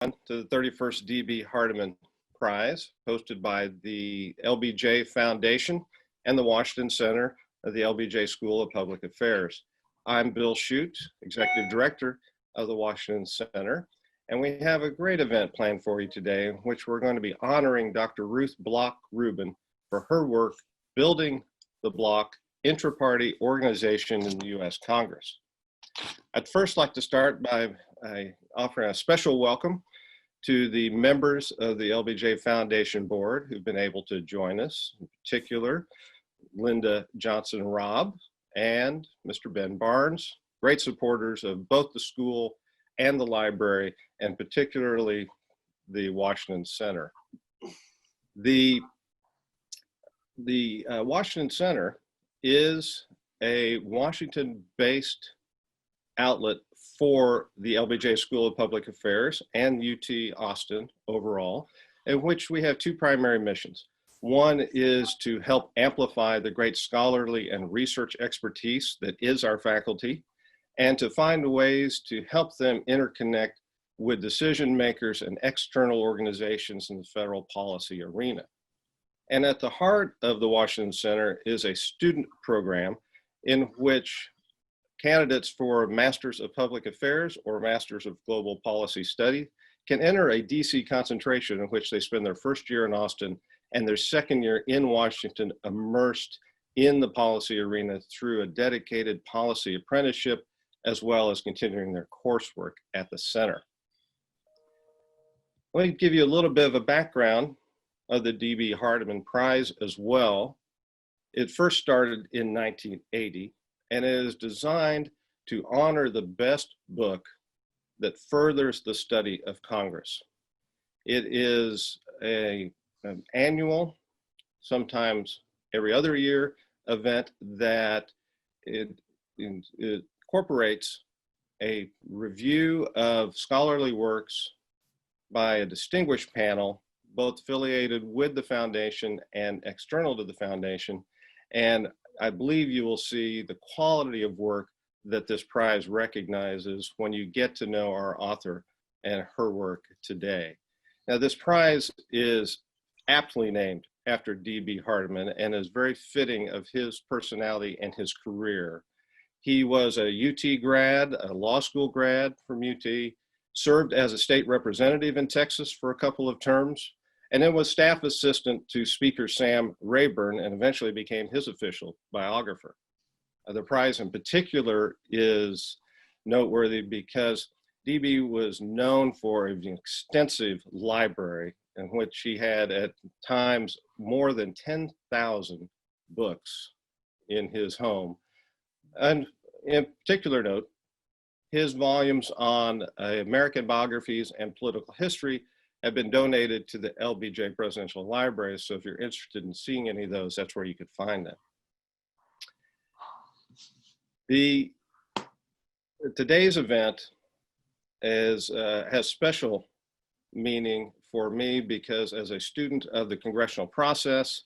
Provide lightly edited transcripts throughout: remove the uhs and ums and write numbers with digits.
to the 31st D.B. Hardeman Prize, hosted by the LBJ Foundation and the Washington Center of the LBJ School of Public Affairs. I'm Bill Shute, Executive Director of the Washington Center, and we have a great event planned for you today, in which we're going to be honoring Dr. Ruth Bloch Rubin for her work building the Bloc Intraparty Organization in the U.S. Congress. I'd first like to start by offering a special welcome to the members of the LBJ Foundation Board who've been able to join us, in particular, Linda Johnson-Robb and Mr. Ben Barnes, great supporters of both the school and the library, and particularly the Washington Center. The Washington Center is a Washington-based outlet for the LBJ School of Public Affairs and UT Austin overall, in which we have two primary missions. One is to help amplify the great scholarly and research expertise that is our faculty, and to find ways to help them interconnect with decision makers and external organizations in the federal policy arena. And at the heart of the Washington Center is a student program in which candidates for Masters of Public Affairs or Masters of Global Policy Study can enter a DC concentration in which they spend their first year in Austin and their second year in Washington immersed in the policy arena through a dedicated policy apprenticeship, as well as continuing their coursework at the center. Let me give you a little bit of a background of the D.B. Hardeman Prize as well. It first started in 1980, and it is designed to honor the best book that furthers the study of Congress. It is an annual, sometimes every other year, event that it incorporates a review of scholarly works by a distinguished panel, both affiliated with the foundation and external to the foundation. And I believe you will see the quality of work that this prize recognizes when you get to know our author and her work today. Now, this prize is aptly named after D.B. Hardeman and is very fitting of his personality and his career. He was a UT grad, a law school grad from UT, served as a state representative in Texas for a couple of terms, and then was staff assistant to Speaker Sam Rayburn and eventually became his official biographer. The prize in particular is noteworthy because DB was known for an extensive library in which he had at times more than 10,000 books in his home. And in particular note, his volumes on American biographies and political history have been donated to the LBJ Presidential Library. So if you're interested in seeing any of those, that's where you could find them. Today's event has special meaning for me because as a student of the congressional process,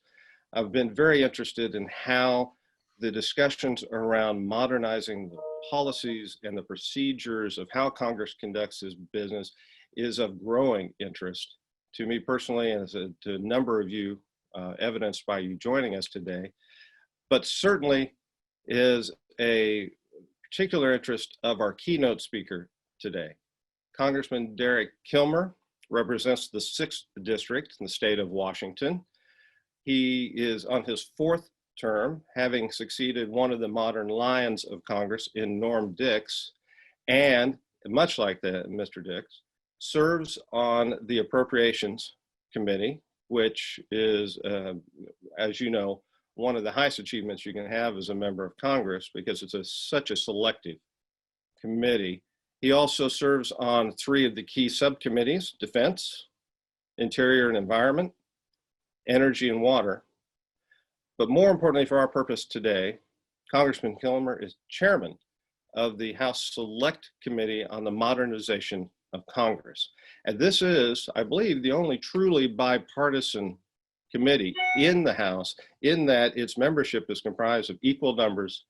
I've been very interested in how the discussions around modernizing the policies and the procedures of how Congress conducts its business is of growing interest to me personally and to a number of you, evidenced by you joining us today, but certainly is a particular interest of our keynote speaker today. Congressman Derek Kilmer represents the 6th District in the state of Washington. He is on his 4th term, having succeeded one of the modern lions of Congress in Norm Dix, and much like that, Mr. Dix, serves on the Appropriations Committee, which is, as you know, one of the highest achievements you can have as a member of Congress because it's such a selective committee. He also serves on 3 of the key subcommittees: Defense, Interior and Environment, Energy and Water. But more importantly for our purpose today, Congressman Kilmer is chairman of the House Select Committee on the Modernization of Congress. And this is, I believe, the only truly bipartisan committee in the House, in that its membership is comprised of equal numbers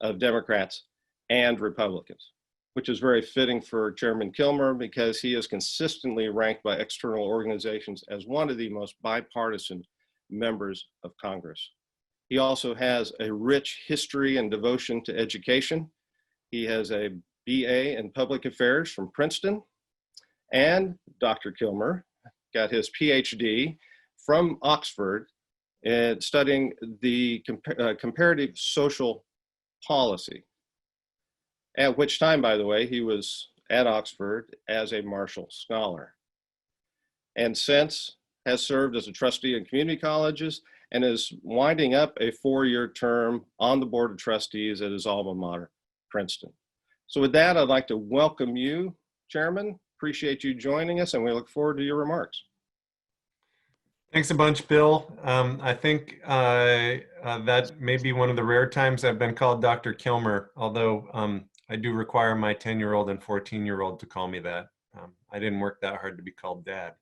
of Democrats and Republicans. which is very fitting for Chairman Kilmer because he is consistently ranked by external organizations as one of the most bipartisan members of Congress. He also has a rich history and devotion to education. He has a BA in Public Affairs from Princeton, and Dr. Kilmer got his Ph.D. from Oxford in studying the comparative social policy, at which time, by the way, he was at Oxford as a Marshall Scholar, and since has served as a trustee in community colleges and is winding up a 4-year term on the Board of Trustees at his alma mater, Princeton. So with that, I'd like to welcome you, Chairman. Appreciate you joining us, and we look forward to your remarks. Thanks a bunch, Bill. I think that may be one of the rare times I've been called Dr. Kilmer, although I do require my 10-year-old and 14-year-old to call me that. I didn't work that hard to be called Dad.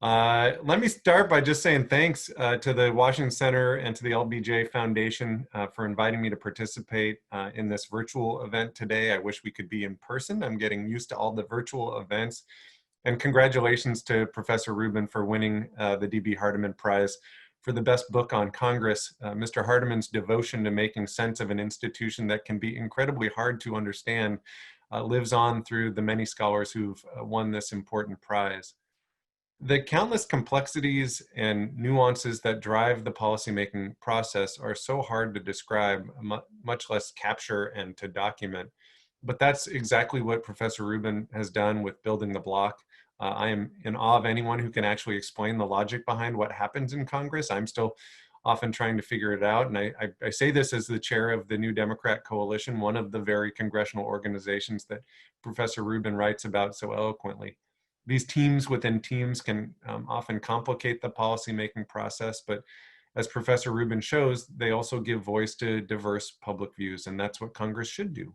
Let me start by just saying thanks to the Washington Center and to the LBJ Foundation for inviting me to participate in this virtual event today. I wish we could be in person. I'm getting used to all the virtual events. And congratulations to Professor Rubin for winning the D.B. Hardeman Prize for the best book on Congress. Mr. Hardeman's devotion to making sense of an institution that can be incredibly hard to understand lives on through the many scholars who've won this important prize. The countless complexities and nuances that drive the policymaking process are so hard to describe, much less capture and to document. But that's exactly what Professor Rubin has done with building the Bloc. I am in awe of anyone who can actually explain the logic behind what happens in Congress. I'm still often trying to figure it out. And I say this as the chair of the New Democrat Coalition, one of the very congressional organizations that Professor Rubin writes about so eloquently. These teams within teams can often complicate the policymaking process, but as Professor Rubin shows, they also give voice to diverse public views, and that's what Congress should do.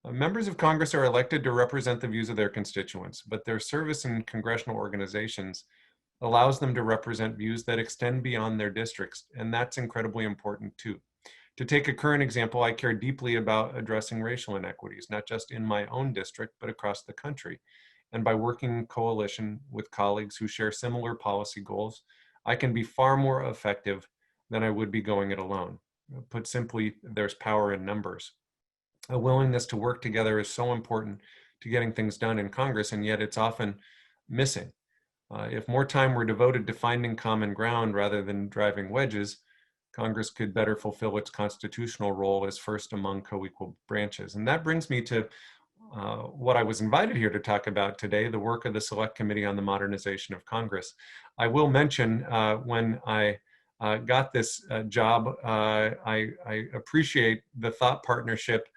Members of Congress are elected to represent the views of their constituents, but their service in congressional organizations allows them to represent views that extend beyond their districts, and that's incredibly important too. To take a current example, I care deeply about addressing racial inequities, not just in my own district, but across the country. And by working in coalition with colleagues who share similar policy goals, I can be far more effective than I would be going it alone. Put simply, there's power in numbers. A willingness to work together is so important to getting things done in Congress, and yet it's often missing. If more time were devoted to finding common ground rather than driving wedges, Congress could better fulfill its constitutional role as first among co-equal branches. And that brings me to what I was invited here to talk about today, the work of the Select Committee on the Modernization of Congress. I will mention when I got this job, I appreciate the thought partnership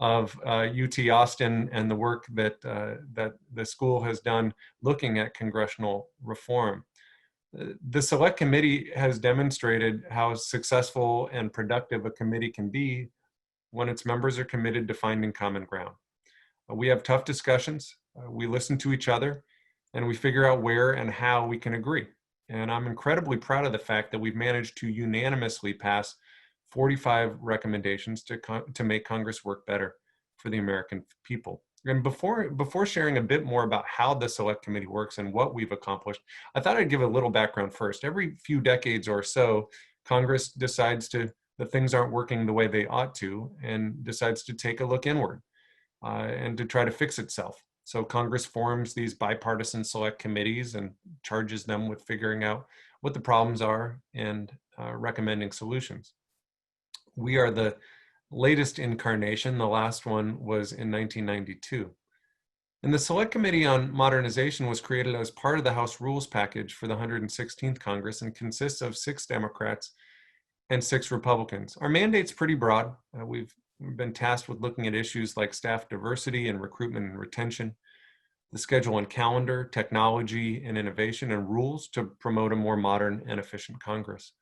of UT Austin and the work that, that the school has done looking at congressional reform. The Select Committee has demonstrated how successful and productive a committee can be when its members are committed to finding common ground. We have tough discussions, we listen to each other, and we figure out where and how we can agree. And I'm incredibly proud of the fact that we've managed to unanimously pass 45 recommendations to make Congress work better for the American people. And before sharing a bit more about how the Select Committee works and what we've accomplished, I thought I'd give a little background first. Every few decades or so, Congress decides that things aren't working the way they ought to and decides to take a look inward and to try to fix itself. So Congress forms these bipartisan select committees and charges them with figuring out what the problems are and recommending solutions. We are the latest incarnation. The last one was in 1992. And the Select Committee on Modernization was created as part of the House Rules Package for the 116th Congress and consists of 6 Democrats and 6 Republicans. Our mandate's pretty broad. We've been tasked with looking at issues like staff diversity and recruitment and retention, the schedule and calendar, technology and innovation, and rules to promote a more modern and efficient Congress.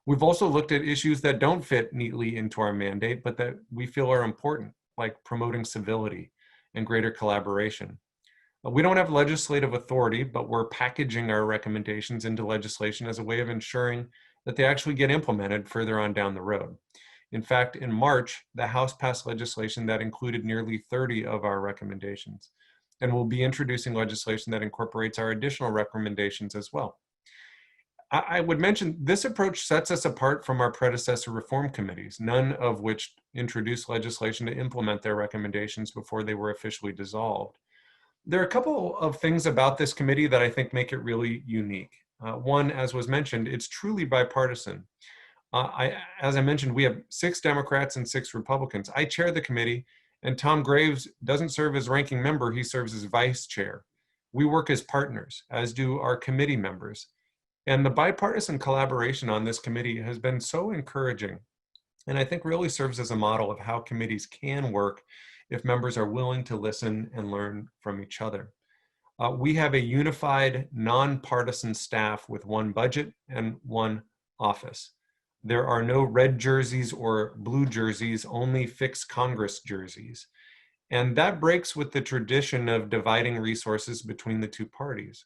We've also looked at issues that don't fit neatly into our mandate, but that we feel are important, like promoting civility and greater collaboration. We don't have legislative authority, but we're packaging our recommendations into legislation as a way of ensuring that they actually get implemented further on down the road. In fact, in March, the House passed legislation that included nearly 30 of our recommendations, and we'll be introducing legislation that incorporates our additional recommendations as well. I would mention this approach sets us apart from our predecessor reform committees, none of which introduced legislation to implement their recommendations before they were officially dissolved. There are a couple of things about this committee that I think make it really unique. One, as was mentioned, it's truly bipartisan. As I mentioned, we have 6 Democrats and 6 Republicans. I chair the committee, and Tom Graves doesn't serve as ranking member, he serves as vice chair. We work as partners, as do our committee members. And the bipartisan collaboration on this committee has been so encouraging, and I think really serves as a model of how committees can work if members are willing to listen and learn from each other. We have a unified, nonpartisan staff with one budget and one office. There are no red jerseys or blue jerseys, only fixed Congress jerseys. And that breaks with the tradition of dividing resources between the two parties.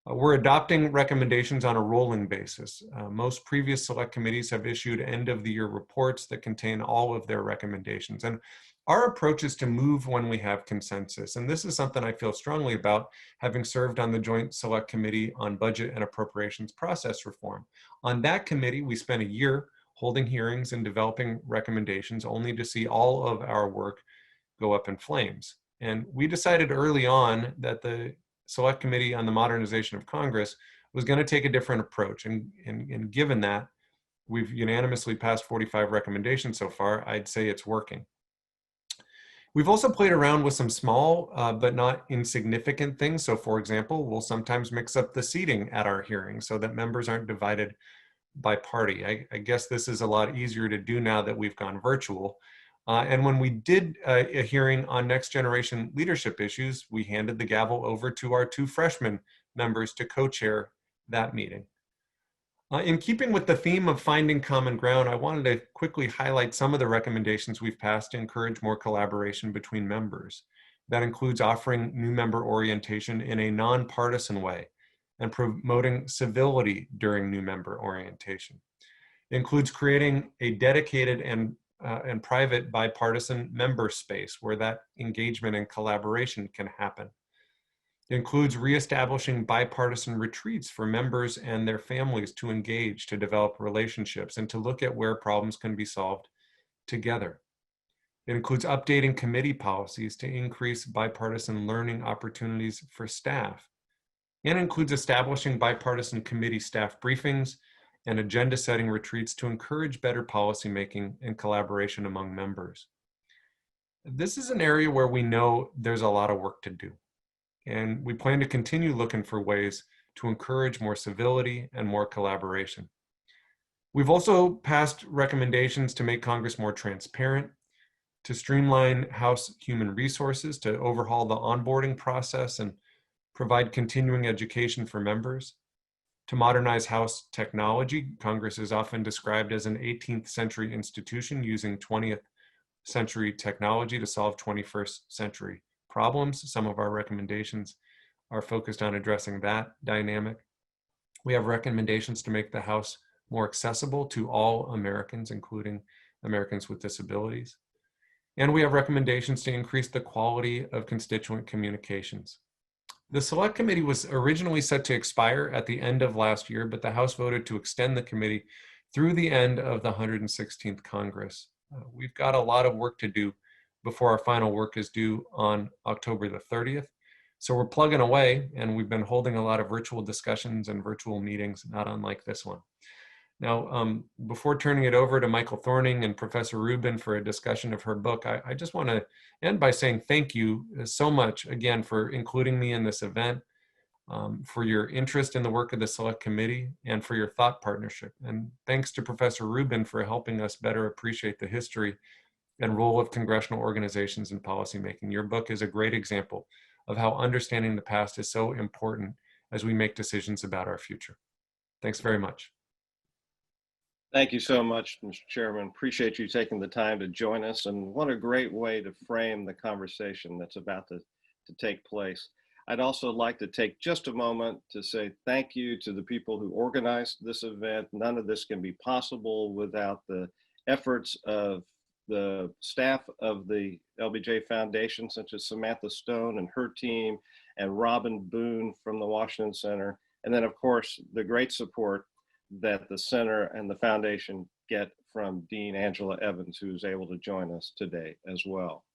We're adopting recommendations on a rolling basis. Most previous select committees have issued end-of-the-year reports that contain all of their recommendations. And our approach is to move when we have consensus. And this is something I feel strongly about, having served on the Joint Select Committee on Budget and Appropriations Process Reform. On that committee, we spent a year holding hearings and developing recommendations, only to see all of our work go up in flames. And we decided early on that the Select Committee on the Modernization of Congress was going to take a different approach. And given that, we've unanimously passed 45 recommendations so far, I'd say it's working. We've also played around with some small but not insignificant things. So for example, we'll sometimes mix up the seating at our hearings so that members aren't divided by party. I guess this is a lot easier to do now that we've gone virtual. And when we did a hearing on next generation leadership issues, we handed the gavel over to our 2 freshman members to co-chair that meeting. In keeping with the theme of finding common ground, I wanted to quickly highlight some of the recommendations we've passed to encourage more collaboration between members. That includes offering new member orientation in a nonpartisan way and promoting civility during new member orientation. It includes creating a dedicated and private bipartisan member space where that engagement and collaboration can happen. It includes reestablishing bipartisan retreats for members and their families to engage, to develop relationships, and to look at where problems can be solved together. It includes updating committee policies to increase bipartisan learning opportunities for staff. And includes establishing bipartisan committee staff briefings and agenda-setting retreats to encourage better policymaking and collaboration among members. This is an area where we know there's a lot of work to do, and we plan to continue looking for ways to encourage more civility and more collaboration. We've also passed recommendations to make Congress more transparent, to streamline House human resources, to overhaul the onboarding process and provide continuing education for members, to modernize House technology. Congress is often described as an 18th century institution using 20th century technology to solve 21st century problems. Some of our recommendations are focused on addressing that dynamic. We have recommendations to make the House more accessible to all Americans, including Americans with disabilities. And we have recommendations to increase the quality of constituent communications. The Select Committee was originally set to expire at the end of last year, but the House voted to extend the committee through the end of the 116th Congress. We've got a lot of work to do before our final work is due on October the 30th. So we're plugging away, and we've been holding a lot of virtual discussions and virtual meetings, not unlike this one. Now, before turning it over to Michael Thorning and Professor Rubin for a discussion of her book, I just want to end by saying thank you so much again for including me in this event, for your interest in the work of the Select Committee, and for your thought partnership. And thanks to Professor Rubin for helping us better appreciate the history and role of congressional organizations in policymaking. Your book is a great example of how understanding the past is so important as we make decisions about our future. Thanks very much. Thank you so much, Mr. Chairman. Appreciate you taking the time to join us, and what a great way to frame the conversation that's about to take place. I'd also like to take just a moment to say thank you to the people who organized this event. None of this can be possible without the efforts of the staff of the LBJ Foundation, such as Samantha Stone and her team, and Robin Boone from the Washington Center. And then, of course, the great support that the center and the foundation get from Dean Angela Evans, who's able to join us today as well.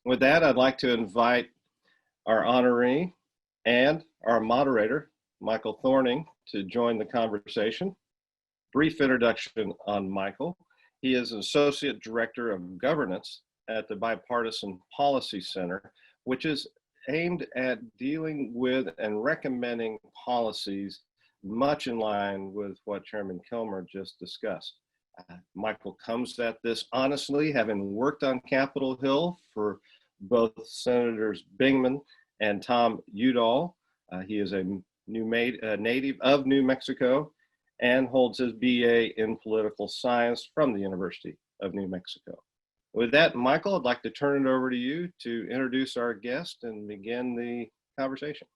With that, I'd like to invite our honoree and our moderator, Michael Thorning, to join the conversation. Brief introduction on Michael. He is an Associate Director of Governance at the Bipartisan Policy Center, which is aimed at dealing with and recommending policies much in line with what Chairman Kilmer just discussed. Michael comes at this honestly, having worked on Capitol Hill for both Senators Bingman and Tom Udall. He is a native of New Mexico and holds his BA in political science from the University of New Mexico. With that, Michael, I'd like to turn it over to you to introduce our guest and begin the conversation.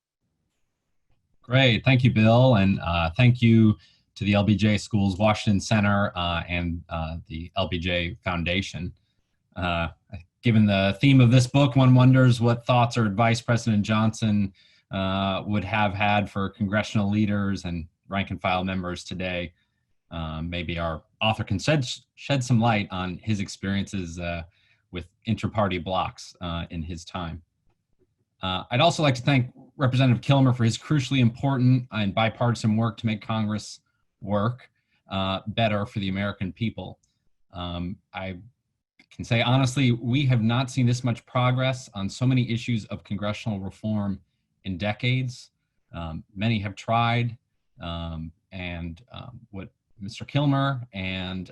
Great, thank you, Bill, and thank you to the LBJ Schools Washington Center and the LBJ Foundation. Given the theme of this book, one wonders what thoughts or advice President Johnson would have had for congressional leaders and rank and file members today. Maybe our author can shed some light on his experiences with inter-party blocs in his time. I'd also like to thank Representative Kilmer for his crucially important and bipartisan work to make Congress work better for the American people. I can say honestly, we have not seen this much progress on so many issues of congressional reform in decades. Many have tried, and what Mr. Kilmer and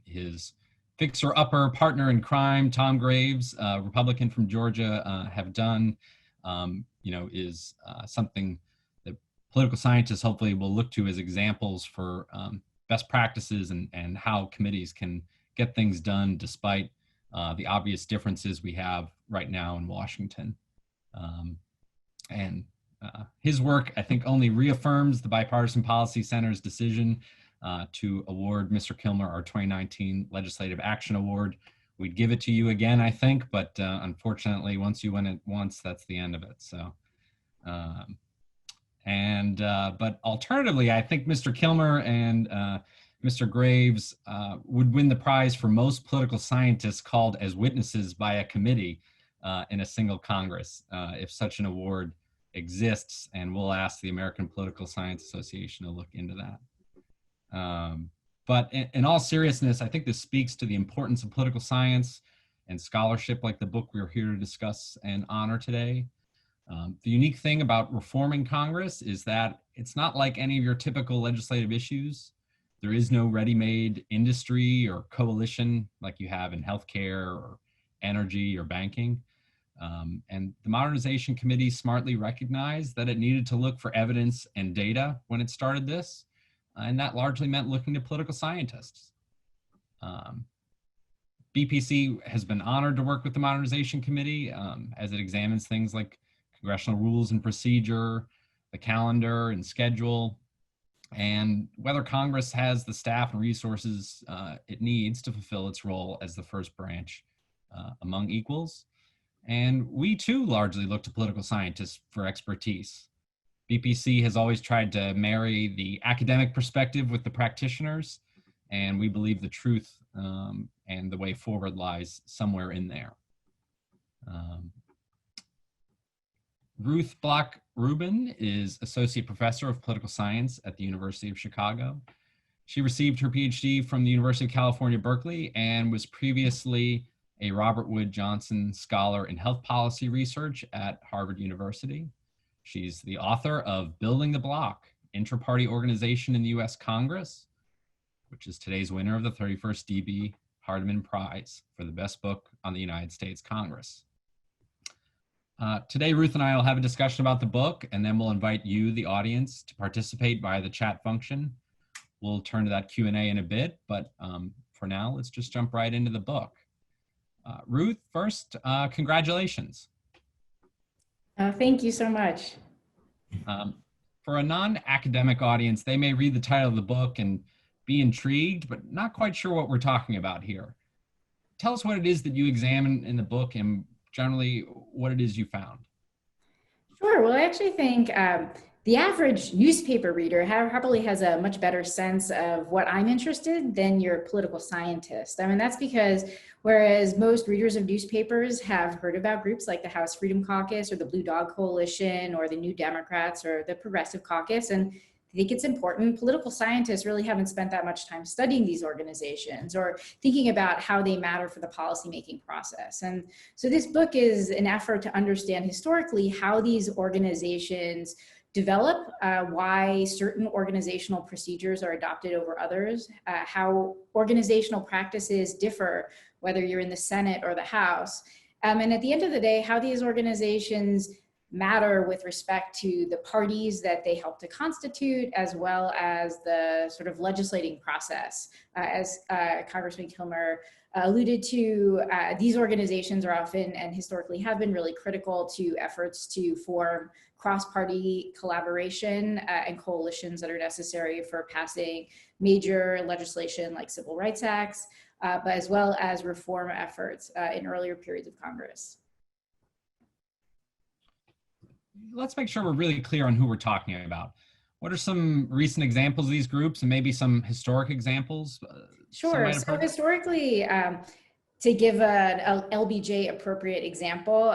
his fixer-upper partner in crime, Tom Graves, Republican from Georgia, have done, is something that political scientists hopefully will look to as examples for best practices and how committees can get things done despite the obvious differences we have right now in Washington. His work, I think, only reaffirms the Bipartisan Policy Center's decision to award Mr. Kilmer our 2019 Legislative Action Award. We'd give it to you again, I think, but unfortunately, once you win it once, that's the end of it. So, but alternatively, I think Mr. Kilmer and Mr. Graves would win the prize for most political scientists called as witnesses by a committee in a single Congress, if such an award exists, and we'll ask the American Political Science Association to look into that. But in all seriousness, I think this speaks to the importance of political science and scholarship like the book we're here to discuss and honor today. The unique thing about reforming Congress is that it's not like any of your typical legislative issues. There is no ready-made industry or coalition like you have in healthcare or energy or banking. And the Modernization Committee smartly recognized that it needed to look for evidence and data when it started this. And that largely meant looking to political scientists. BPC has been honored to work with the Modernization Committee as it examines things like congressional rules and procedure, the calendar and schedule, and whether Congress has the staff and resources it needs to fulfill its role as the first branch among equals. And we too largely look to political scientists for expertise. BPC has always tried to marry the academic perspective with the practitioners, and we believe the truth and the way forward lies somewhere in there. Ruth Bloch Rubin is Associate Professor of Political Science at the University of Chicago. She received her Ph.D. from the University of California, Berkeley, and was previously a Robert Wood Johnson Scholar in Health Policy Research at Harvard University. She's the author of Building the Bloc, Intraparty Organization in the U.S. Congress, which is today's winner of the 31st D.B. Hardeman Prize for the best book on the United States Congress. Today, Ruth and I will have a discussion about the book, and then we'll invite you, the audience, to participate via the chat function. We'll turn to that Q&A in a bit, but for now, let's just jump right into the book. Ruth, first, congratulations. Thank you so much. For a non-academic audience, they may read the title of the book and be intrigued, but not quite sure what we're talking about here. Tell us what it is that you examine in the book and generally what it is you found. Sure. Well, I actually think the average newspaper reader probably has a much better sense of what I'm interested in than your political scientist. I mean, that's because whereas most readers of newspapers have heard about groups like the House Freedom Caucus or the Blue Dog Coalition or the New Democrats or the Progressive Caucus, and I think it's important, political scientists really haven't spent that much time studying these organizations or thinking about how they matter for the policymaking process. And so this book is an effort to understand historically how these organizations develop, why certain organizational procedures are adopted over others, how organizational practices differ, whether you're in the Senate or the House. And at the end of the day, how these organizations matter with respect to the parties that they help to constitute, as well as the sort of legislating process. As Congressman Kilmer alluded to, these organizations are often and historically have been really critical to efforts to form cross-party collaboration and coalitions that are necessary for passing major legislation like civil rights acts, but as well as reform efforts in earlier periods of Congress. Let's make sure we're really clear on who we're talking about. What are some recent examples of these groups and maybe some historic examples? Sure. So historically, to give an LBJ appropriate example,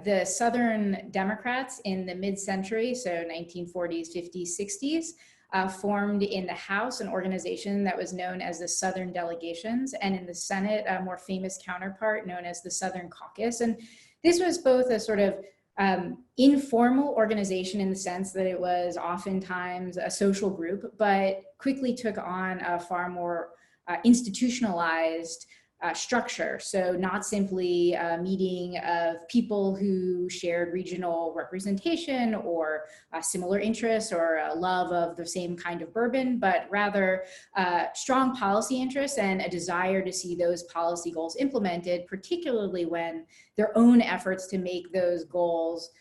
the Southern Democrats in the mid-century, so 1940s, 50s, 60s, formed in the House an organization that was known as the Southern Delegations, and in the Senate, a more famous counterpart known as the Southern Caucus. And this was both a sort of informal organization in the sense that it was oftentimes a social group, but quickly took on a far more institutionalized structure. So not simply a meeting of people who shared regional representation or similar interests or a love of the same kind of bourbon, but rather strong policy interests and a desire to see those policy goals implemented, particularly when their own efforts to make those goals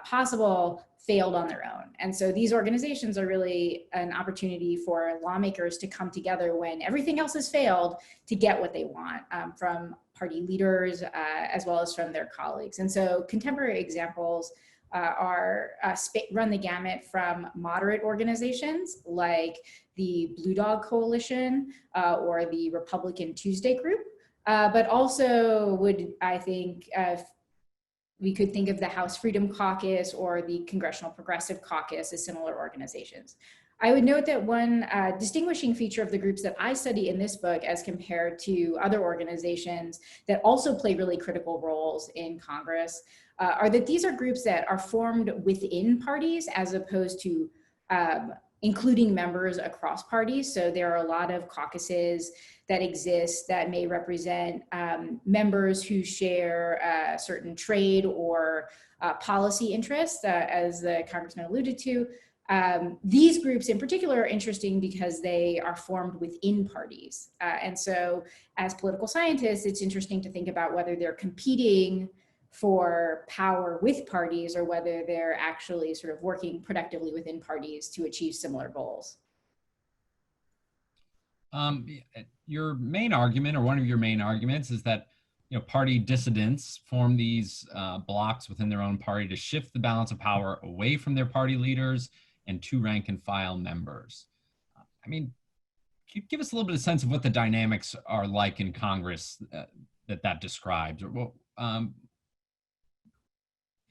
possible failed on their own. And so these organizations are really an opportunity for lawmakers to come together when everything else has failed to get what they want from party leaders as well as from their colleagues. And so contemporary examples run the gamut from moderate organizations like the Blue Dog Coalition or the Republican Tuesday Group, but also would, I think, we could think of the House Freedom Caucus or the Congressional Progressive Caucus as similar organizations. I would note that one distinguishing feature of the groups that I study in this book as compared to other organizations that also play really critical roles in Congress are that these are groups that are formed within parties as opposed to including members across parties. So there are a lot of caucuses that exist that may represent members who share certain trade or policy interests, as the Congressman alluded to. These groups in particular are interesting because they are formed within parties. And so as political scientists, it's interesting to think about whether they're competing for power with parties or whether they're actually sort of working productively within parties to achieve similar goals. Your main argument, or one of your main arguments, is that party dissidents form these blocs within their own party to shift the balance of power away from their party leaders and to rank and file members. I mean, can you give us a little bit of sense of what the dynamics are like in Congress that describes? Or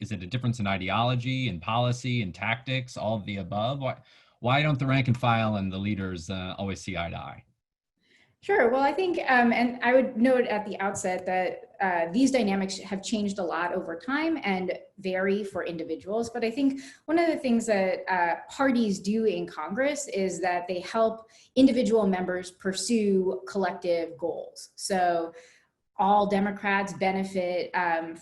is it a difference in ideology and policy and tactics, all of the above? Why don't the rank and file and the leaders always see eye to eye? Sure. Well, I think, and I would note at the outset that these dynamics have changed a lot over time and vary for individuals. But I think one of the things that parties do in Congress is that they help individual members pursue collective goals. So all Democrats benefit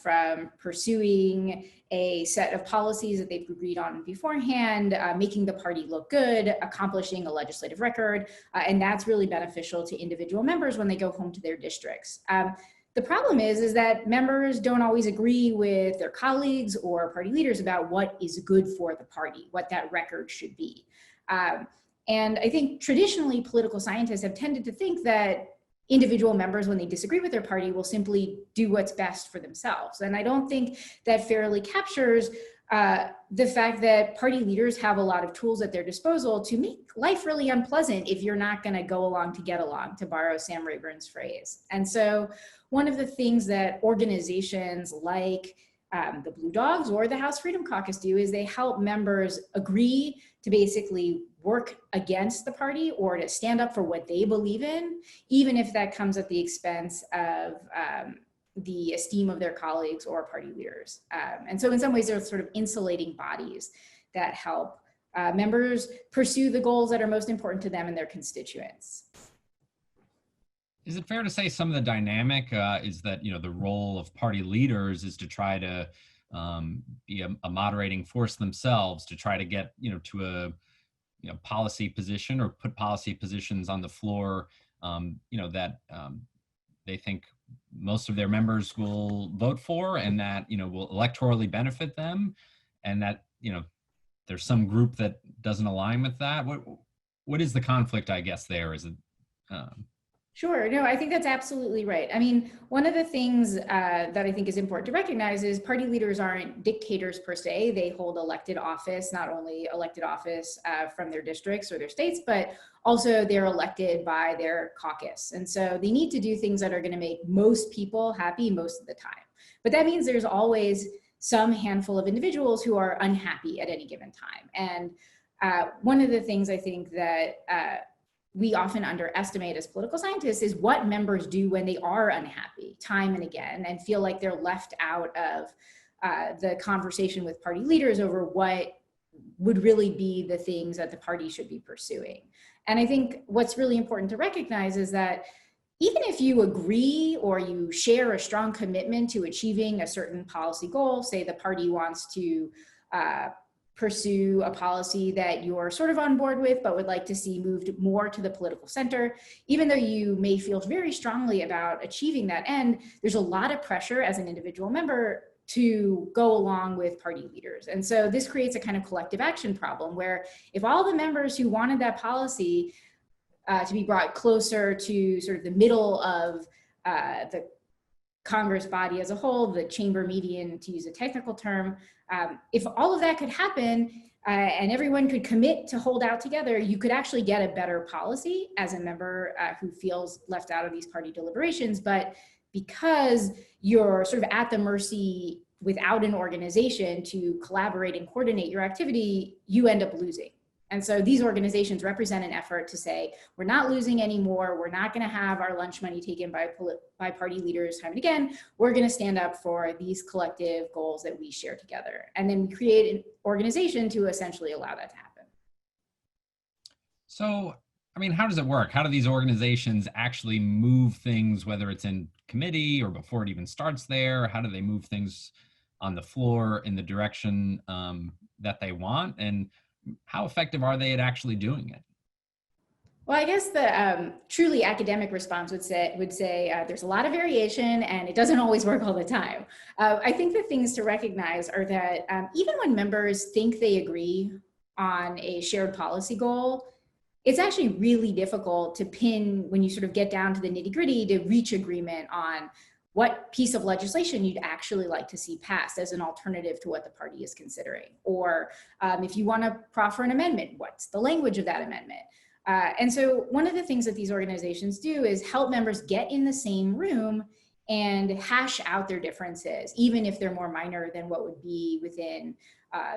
from pursuing a set of policies that they've agreed on beforehand, making the party look good, accomplishing a legislative record, and that's really beneficial to individual members when they go home to their districts. The problem is that members don't always agree with their colleagues or party leaders about what is good for the party, what that record should be. And I think traditionally political scientists have tended to think that individual members, when they disagree with their party, will simply do what's best for themselves. And I don't think that fairly captures the fact that party leaders have a lot of tools at their disposal to make life really unpleasant if you're not going to go along to get along, to borrow Sam Rayburn's phrase. And so one of the things that organizations like the Blue Dogs or the House Freedom Caucus do is they help members agree to basically work against the party or to stand up for what they believe in, even if that comes at the expense of the esteem of their colleagues or party leaders. And so in some ways, they're sort of insulating bodies that help members pursue the goals that are most important to them and their constituents. Is it fair to say some of the dynamic is that, you know, the role of party leaders is to try to be a moderating force themselves, to try to get, you know, to a policy position or put policy positions on the floor, you know, that they think most of their members will vote for and that, you know, will electorally benefit them, and that, you know, there's some group that doesn't align with that. What is the conflict, I guess, there? Is it? Sure, no, I think that's absolutely right. I mean, one of the things that I think is important to recognize is party leaders aren't dictators per se. They hold elected office, not only elected office from their districts or their states, but also they're elected by their caucus. And so they need to do things that are going to make most people happy most of the time. But that means there's always some handful of individuals who are unhappy at any given time. And one of the things I think that we often underestimate as political scientists is what members do when they are unhappy time and again and feel like they're left out of the conversation with party leaders over what would really be the things that the party should be pursuing. And I think what's really important to recognize is that even if you agree or you share a strong commitment to achieving a certain policy goal, say the party wants to pursue a policy that you're sort of on board with, but would like to see moved more to the political center, even though you may feel very strongly about achieving that end, there's a lot of pressure as an individual member to go along with party leaders. And so this creates a kind of collective action problem where if all the members who wanted that policy to be brought closer to sort of the middle of the Congress body as a whole, the chamber median, to use a technical term, if all of that could happen and everyone could commit to hold out together, you could actually get a better policy as a member who feels left out of these party deliberations. But because you're sort of at the mercy without an organization to collaborate and coordinate your activity, you end up losing. And so these organizations represent an effort to say, we're not losing anymore. We're not going to have our lunch money taken by party leaders time and again. We're going to stand up for these collective goals that we share together. And then we create an organization to essentially allow that to happen. So, I mean, how does it work? How do these organizations actually move things, whether it's in committee or before it even starts there? How do they move things on the floor in the direction that they want? And how effective are they at actually doing it? Well, I guess the truly academic response would say there's a lot of variation and it doesn't always work all the time. I think the things to recognize are that even when members think they agree on a shared policy goal, it's actually really difficult to pin when you sort of get down to the nitty-gritty to reach agreement on what piece of legislation you'd actually like to see passed as an alternative to what the party is considering. Or if you want to proffer an amendment, what's the language of that amendment? And so one of the things that these organizations do is help members get in the same room and hash out their differences, even if they're more minor than what would be within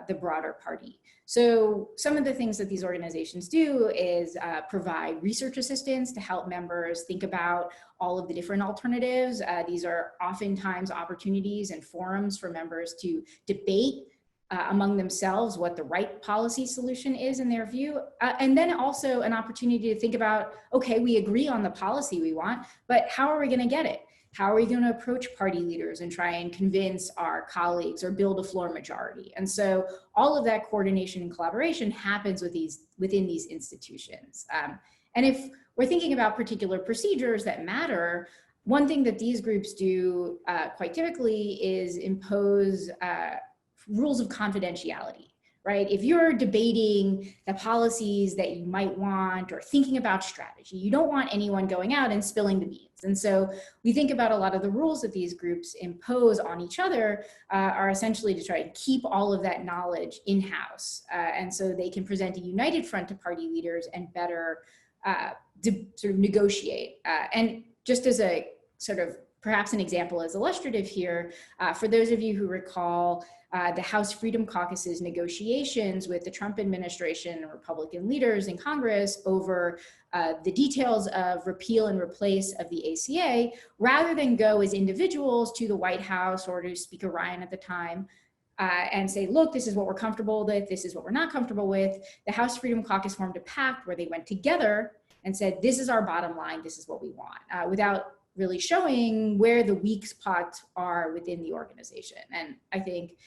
the broader party. So some of the things that these organizations do is provide research assistance to help members think about all of the different alternatives. These are oftentimes opportunities and forums for members to debate among themselves what the right policy solution is in their view. And then also an opportunity to think about, okay, we agree on the policy we want, but how are we going to get it? How are we going to approach party leaders and try and convince our colleagues or build a floor majority? And so all of that coordination and collaboration happens within these institutions. And if we're thinking about particular procedures that matter, one thing that these groups do quite typically is impose rules of confidentiality. right? If you're debating the policies that you might want or thinking about strategy, you don't want anyone going out and spilling the beans. And so we think about a lot of the rules that these groups impose on each other are essentially to try to keep all of that knowledge in-house. And so they can present a united front to party leaders and better sort of negotiate. And just as a sort of perhaps an example is illustrative here, for those of you who recall the House Freedom Caucus's negotiations with the Trump administration and Republican leaders in Congress over the details of repeal and replace of the ACA, rather than go as individuals to the White House or to Speaker Ryan at the time and say, look, this is what we're comfortable with, this is what we're not comfortable with, the House Freedom Caucus formed a pact where they went together and said, this is our bottom line, this is what we want, without really showing where the weak spots are within the organization. And I think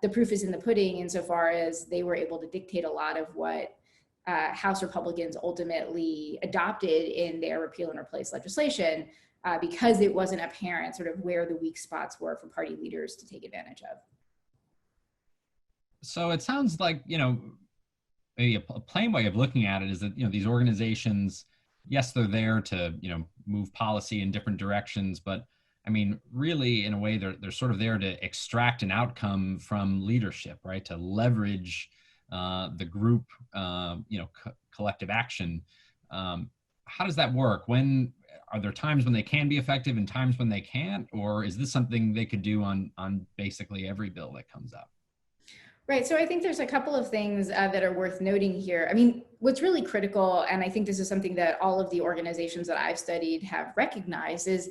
the proof is in the pudding insofar as they were able to dictate a lot of what House Republicans ultimately adopted in their repeal and replace legislation because it wasn't apparent sort of where the weak spots were for party leaders to take advantage of. So it sounds like, you know, a plain way of looking at it is that, you know, these organizations, yes, they're there to, you know, move policy in different directions, but I mean, really, in a way, they're sort of there to extract an outcome from leadership, right? To leverage the group, you know, collective action. How does that work? When are there times when they can be effective and times when they can't, or is this something they could do on basically every bill that comes up? Right, so I think there's a couple of things that are worth noting here. I mean, what's really critical, and I think this is something that all of the organizations that I've studied have recognized, is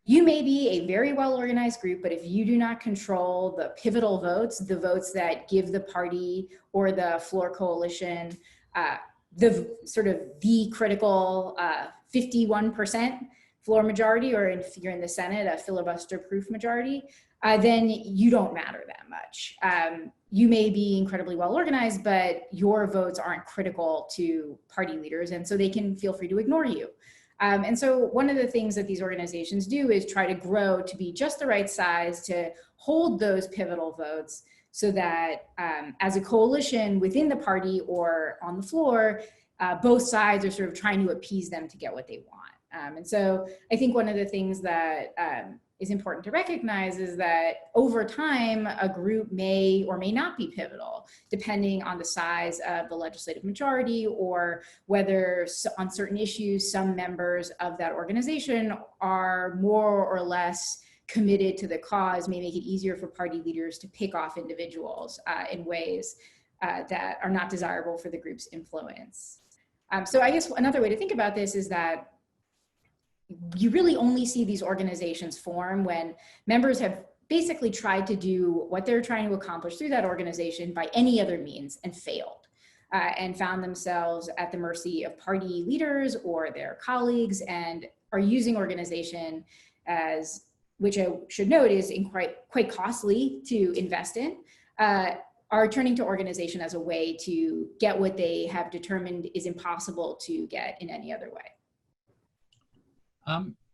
you may be a very well-organized group, but if you do not control the pivotal votes, the votes that give the party or the floor coalition the sort of the critical 51% floor majority, or if you're in the Senate, a filibuster-proof majority, then you don't matter that much. You may be incredibly well organized, but your votes aren't critical to party leaders, and so they can feel free to ignore you. And so one of the things that these organizations do is try to grow to be just the right size to hold those pivotal votes so that as a coalition within the party or on the floor, both sides are sort of trying to appease them to get what they want. And so I think one of the things that is important to recognize is that over time, a group may or may not be pivotal, depending on the size of the legislative majority or whether on certain issues, some members of that organization are more or less committed to the cause, may make it easier for party leaders to pick off individuals in ways that are not desirable for the group's influence. So I guess another way to think about this is that you really only see these organizations form when members have basically tried to do what they're trying to accomplish through that organization by any other means and failed, and found themselves at the mercy of party leaders or their colleagues, and are using organization as, which I should note is quite costly to invest in, are turning to organization as a way to get what they have determined is impossible to get in any other way.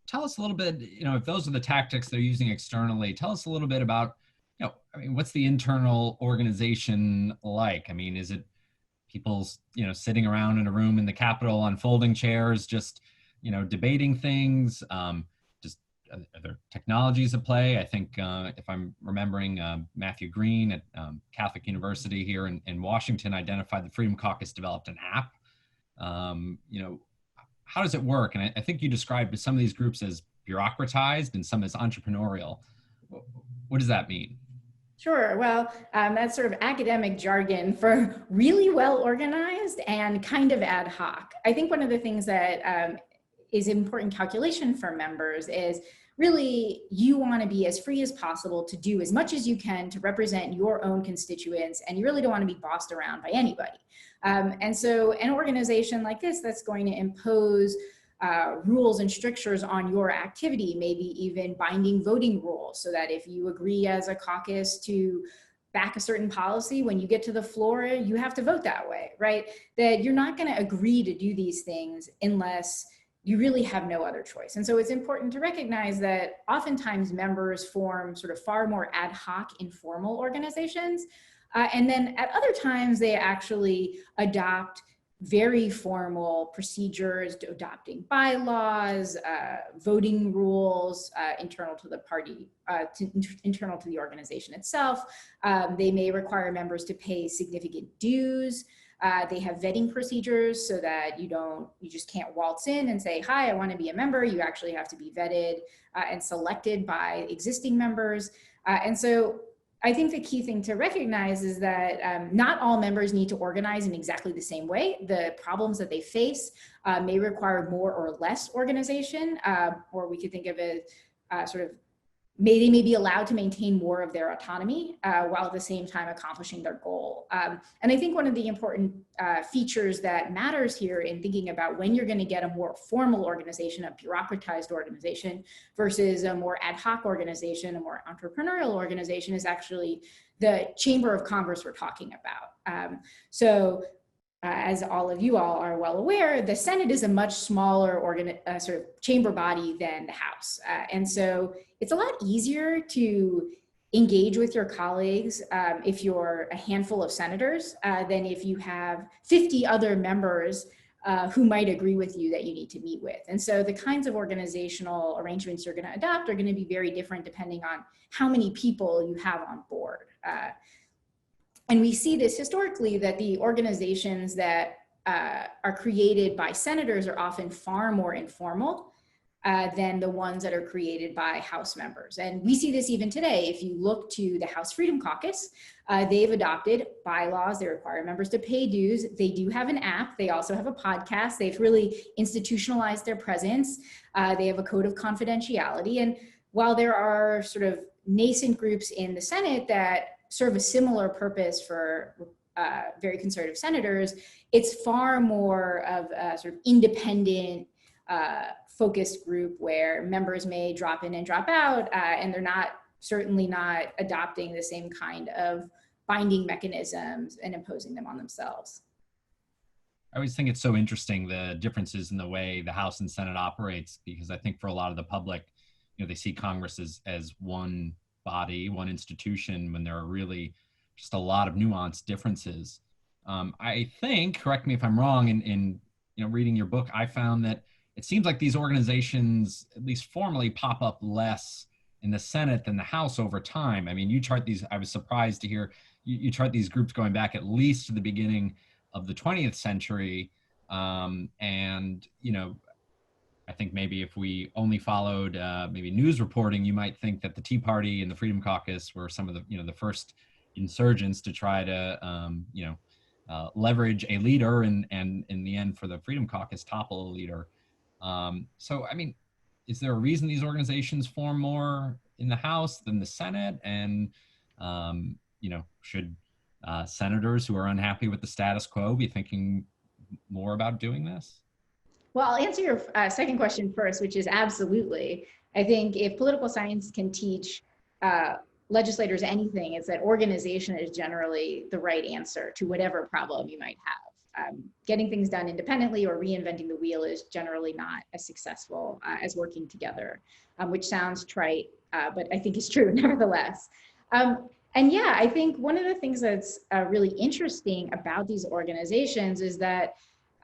Tell us a little bit, you know, if those are the tactics they're using externally, tell us a little bit about, you know, I mean, what's the internal organization like? I mean, is it people, you know, sitting around in a room in the Capitol on folding chairs, just, you know, debating things? Just are there technologies at play? I think if I'm remembering, Matthew Green at Catholic University here in Washington identified the Freedom Caucus developed an app. You know, how does it work? And I think you described some of these groups as bureaucratized and some as entrepreneurial. What does that mean? Sure. Well, that's sort of academic jargon for really well organized and kind of ad hoc. I think one of the things that is important calculation for members is really you want to be as free as possible to do as much as you can to represent your own constituents, and you really don't want to be bossed around by anybody. And so an organization like this that's going to impose rules and strictures on your activity, maybe even binding voting rules, so that if you agree as a caucus to back a certain policy, when you get to the floor, you have to vote that way, right? That you're not going to agree to do these things unless you really have no other choice. And so it's important to recognize that oftentimes members form sort of far more ad hoc informal organizations And then at other times, they actually adopt very formal procedures to adopting bylaws, voting rules internal to the party, internal to the organization itself. They may require members to pay significant dues. They have vetting procedures so that you just can't waltz in and say, hi, I want to be a member. You actually have to be vetted and selected by existing members. And so I think the key thing to recognize is that not all members need to organize in exactly the same way. The problems that they face may require more or less organization, or we could think of it sort of they may be allowed to maintain more of their autonomy while at the same time accomplishing their goal. And I think one of the important features that matters here in thinking about when you're going to get a more formal organization, a bureaucratized organization versus a more ad hoc organization, a more entrepreneurial organization is actually the Chamber of Congress we're talking about. As all of you all are well aware, the Senate is a much smaller sort of chamber body than the House. And so it's a lot easier to engage with your colleagues if you're a handful of senators than if you have 50 other members who might agree with you that you need to meet with. And so the kinds of organizational arrangements you're going to adopt are going to be very different depending on how many people you have on board. And we see this historically, that the organizations that are created by senators are often far more informal than the ones that are created by House members. And we see this even today. If you look to the House Freedom Caucus, they've adopted bylaws. They require members to pay dues. They do have an app. They also have a podcast. They've really institutionalized their presence. They have a code of confidentiality. And while there are sort of nascent groups in the Senate that serve a similar purpose for very conservative senators, it's far more of a sort of independent, focused group where members may drop in and drop out, and they're certainly not adopting the same kind of binding mechanisms and imposing them on themselves. I always think it's so interesting, the differences in the way the House and Senate operates, because I think for a lot of the public, they see Congress as one body, one institution, when there are really just a lot of nuanced differences. I think, correct me if I'm wrong, in reading your book, I found that it seems like these organizations, at least formally, pop up less in the Senate than the House over time. I mean, you chart these, I was surprised to hear you chart these groups going back at least to the beginning of the 20th century. I think maybe if we only followed maybe news reporting, you might think that the Tea Party and the Freedom Caucus were some of the, the first insurgents to try to, leverage a leader and in the end for the Freedom Caucus topple a leader. So, I mean, is there a reason these organizations form more in the House than the Senate? And, should senators who are unhappy with the status quo be thinking more about doing this? Well, I'll answer your second question first, which is absolutely. I think if political science can teach legislators anything, it's that organization is generally the right answer to whatever problem you might have. Getting things done independently or reinventing the wheel is generally not as successful as working together, which sounds trite, but I think is true nevertheless. And yeah, I think one of the things that's really interesting about these organizations is that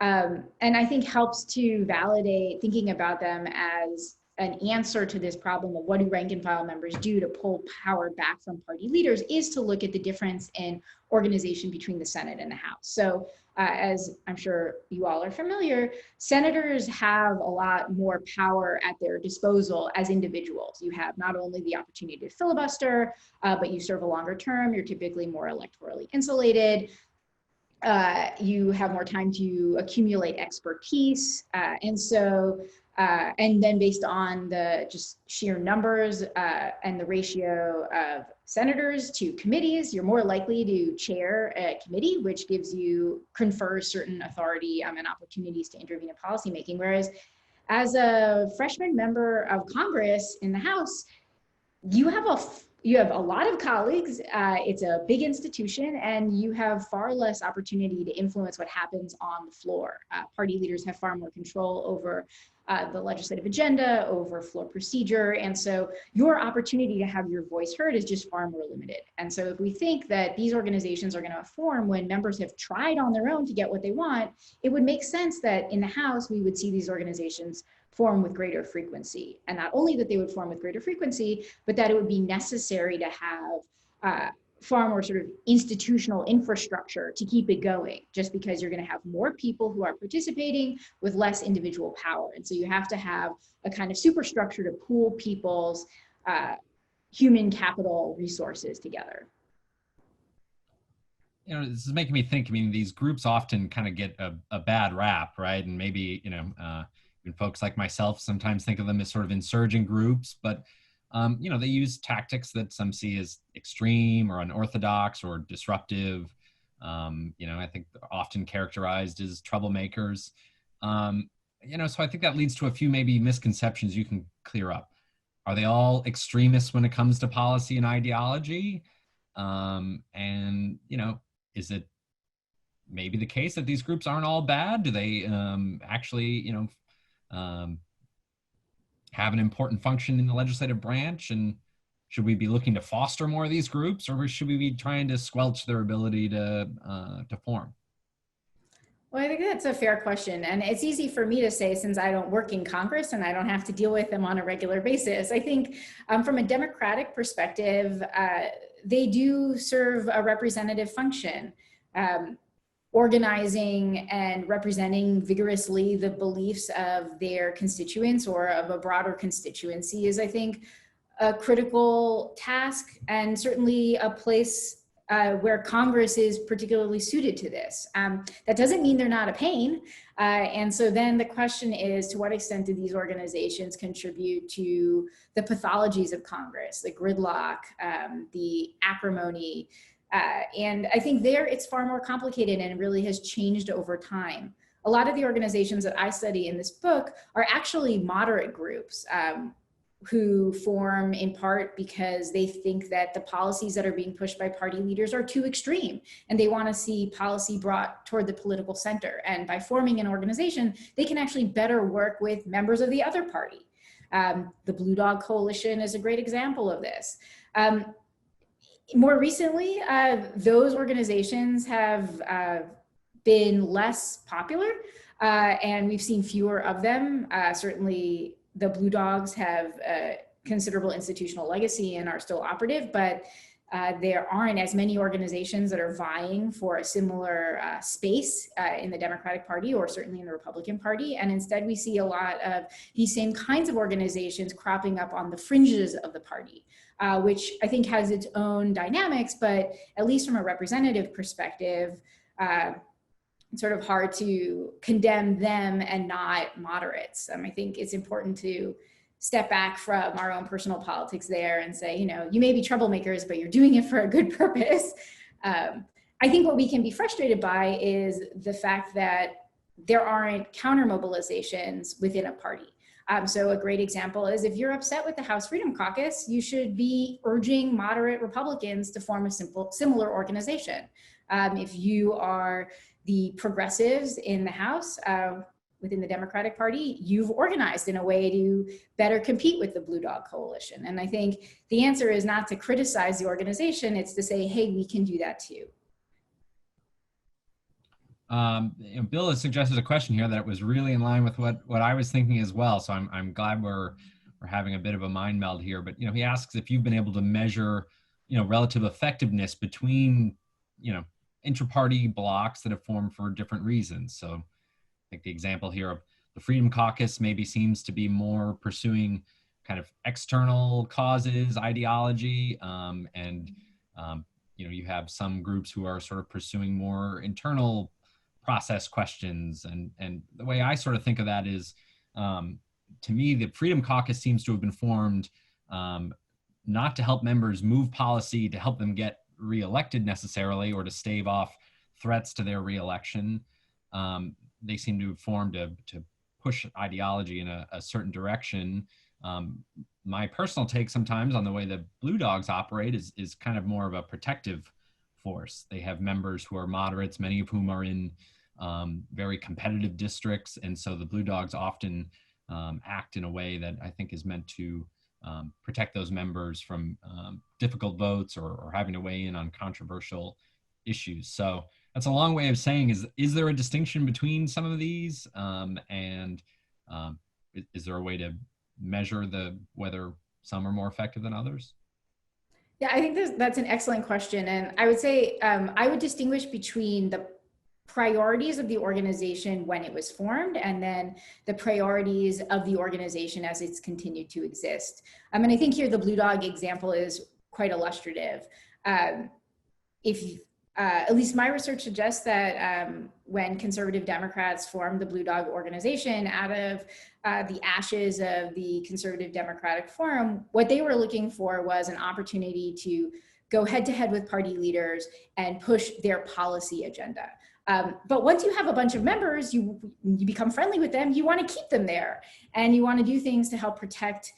and I think helps to validate thinking about them as an answer to this problem of what do rank and file members do to pull power back from party leaders is to look at the difference in organization between the Senate and the House. So as I'm sure you all are familiar, senators have a lot more power at their disposal as individuals. You have not only the opportunity to filibuster, but you serve a longer term, you're typically more electorally insulated. You have more time to accumulate expertise. And then based on the just sheer numbers and the ratio of senators to committees, you're more likely to chair a committee, which confers certain authority and opportunities to intervene in policymaking. Whereas as a freshman member of Congress in the House, you have a lot of colleagues, it's a big institution, and you have far less opportunity to influence what happens on the floor. Party leaders have far more control over the legislative agenda, over floor procedure. And so your opportunity to have your voice heard is just far more limited. And so if we think that these organizations are going to form when members have tried on their own to get what they want, it would make sense that in the House, we would see these organizations form with greater frequency. And not only that they would form with greater frequency, but that it would be necessary to have far more sort of institutional infrastructure to keep it going, just because you're going to have more people who are participating with less individual power. And so you have to have a kind of superstructure to pool people's human capital resources together. You know, this is making me think, I mean, these groups often kind of get a bad rap, right? And maybe, you know, even folks like myself sometimes think of them as sort of insurgent groups, but you know, they use tactics that some see as extreme or unorthodox or disruptive. You know, I think they're often characterized as troublemakers. You know, so I think that leads to a few maybe misconceptions you can clear up. Are they all extremists when it comes to policy and ideology? And, you know, is it maybe the case that these groups aren't all bad? Do they actually, you know, have an important function in the legislative branch? And should we be looking to foster more of these groups, or should we be trying to squelch their ability to form? Well, I think that's a fair question. And it's easy for me to say, since I don't work in Congress and I don't have to deal with them on a regular basis. I think from a Democratic perspective, they do serve a representative function. Organizing and representing vigorously the beliefs of their constituents or of a broader constituency is, I think, a critical task, and certainly a place where Congress is particularly suited to this. That doesn't mean they're not a pain. And so then the question is, to what extent do these organizations contribute to the pathologies of Congress, the gridlock, the acrimony? And I think there it's far more complicated and really has changed over time. A lot of the organizations that I study in this book are actually moderate groups who form in part because they think that the policies that are being pushed by party leaders are too extreme, and they want to see policy brought toward the political center. And by forming an organization, they can actually better work with members of the other party. The Blue Dog Coalition is a great example of this. More recently, those organizations have been less popular, and we've seen fewer of them. Certainly, the Blue Dogs have a considerable institutional legacy and are still operative, but there aren't as many organizations that are vying for a similar space in the Democratic Party, or certainly in the Republican Party. And instead, we see a lot of these same kinds of organizations cropping up on the fringes of the party. Which I think has its own dynamics, but at least from a representative perspective, it's sort of hard to condemn them and not moderates. I think it's important to step back from our own personal politics there and say, you know, you may be troublemakers, but you're doing it for a good purpose. I think what we can be frustrated by is the fact that there aren't counter mobilizations within a party. So a great example is, if you're upset with the House Freedom Caucus, you should be urging moderate Republicans to form a similar organization. If you are the progressives in the House within the Democratic Party, you've organized in a way to better compete with the Blue Dog Coalition. And I think the answer is not to criticize the organization, it's to say, hey, we can do that too. You know, Bill has suggested a question here that was really in line with what I was thinking as well. So I'm glad we're having a bit of a mind meld here. But, you know, he asks if you've been able to measure, you know, relative effectiveness between, you know, intra-party blocs that have formed for different reasons. So I think the example here of the Freedom Caucus maybe seems to be more pursuing kind of external causes, ideology, and you know, you have some groups who are sort of pursuing more internal process questions. And the way I sort of think of that is, to me, the Freedom Caucus seems to have been formed not to help members move policy to help them get reelected necessarily, or to stave off threats to their reelection. They seem to have formed to push ideology in a certain direction. My personal take sometimes on the way the Blue Dogs operate is kind of more of a protective force. They have members who are moderates, many of whom are in very competitive districts. And so the Blue Dogs often act in a way that I think is meant to protect those members from difficult votes or having to weigh in on controversial issues. So that's a long way of saying, is there a distinction between some of these? Is there a way to measure whether some are more effective than others? Yeah, I think that's an excellent question. And I would say I would distinguish between the priorities of the organization when it was formed and then the priorities of the organization as it's continued to exist. And I think here the Blue Dog example is quite illustrative. At least my research suggests that when conservative Democrats formed the Blue Dog organization out of the ashes of the Conservative Democratic Forum, what they were looking for was an opportunity to go head to head with party leaders and push their policy agenda. But once you have a bunch of members, you become friendly with them, you want to keep them there, and you want to do things to help protect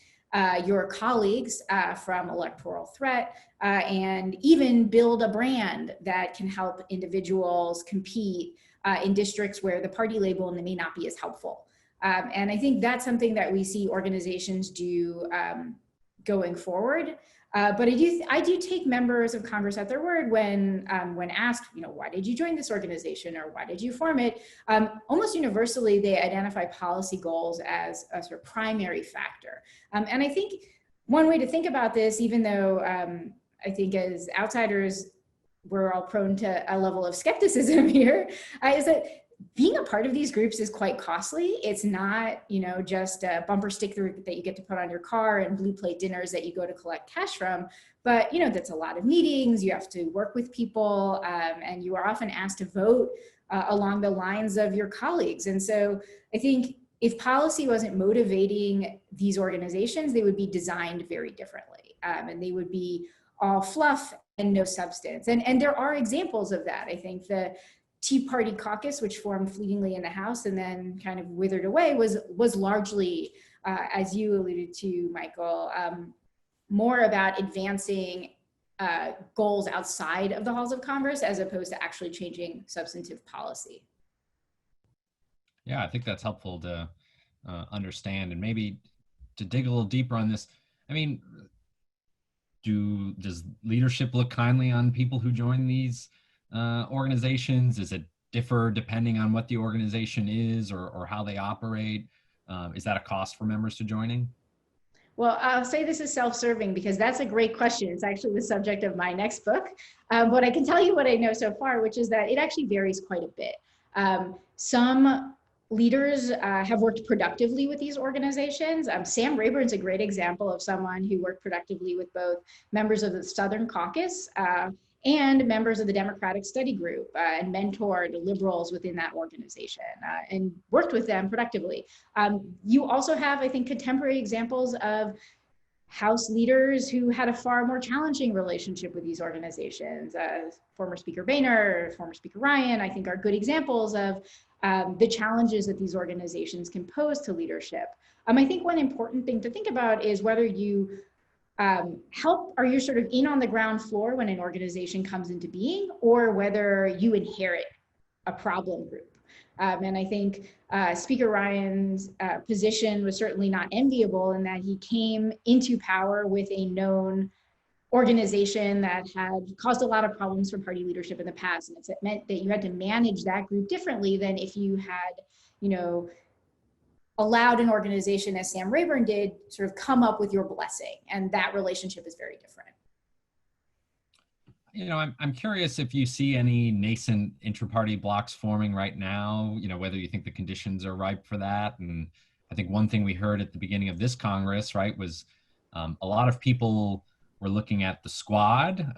your colleagues from electoral threat, and even build a brand that can help individuals compete in districts where the party label may not be as helpful. And I think that's something that we see organizations do going forward. But I do take members of Congress at their word when asked, why did you join this organization or why did you form it? Almost universally, they identify policy goals as a sort of primary factor. And I think one way to think about this, even though I think as outsiders, we're all prone to a level of skepticism here, is that being a part of these groups is quite costly. It's not, just a bumper sticker that you get to put on your car and blue plate dinners that you go to collect cash from. But, that's a lot of meetings. You have to work with people, and you are often asked to vote along the lines of your colleagues. And so I think if policy wasn't motivating these organizations, they would be designed very differently. And they would be all fluff and no substance. And there are examples of that. I think the Tea Party caucus, which formed fleetingly in the House and then kind of withered away, was largely, as you alluded to, Michael, more about advancing goals outside of the halls of Congress as opposed to actually changing substantive policy. Yeah, I think that's helpful to understand, and maybe to dig a little deeper on this. I mean, does leadership look kindly on people who join these organizations? Does it differ depending on what the organization is or how they operate? Is that a cost for members to joining? Well, I'll say this is self-serving because that's a great question. It's actually the subject of my next book. But I can tell you what I know so far, which is that it actually varies quite a bit. Some leaders have worked productively with these organizations. Sam Rayburn's a great example of someone who worked productively with both members of the Southern Caucus and members of the Democratic Study Group, and mentored liberals within that organization and worked with them productively. You also have, I think, contemporary examples of House leaders who had a far more challenging relationship with these organizations. Former Speaker Boehner, former Speaker Ryan, I think are good examples of the challenges that these organizations can pose to leadership. I think one important thing to think about is whether you are you sort of in on the ground floor when an organization comes into being, or whether you inherit a problem group. And I think Speaker Ryan's position was certainly not enviable in that he came into power with a known organization that had caused a lot of problems for party leadership in the past. And it meant that you had to manage that group differently than if you had, allowed an organization, as Sam Rayburn did, sort of come up with your blessing. And that relationship is very different. I'm curious if you see any nascent intra-party blocs forming right now, whether you think the conditions are ripe for that. And I think one thing we heard at the beginning of this Congress, right, was a lot of people were looking at the squad,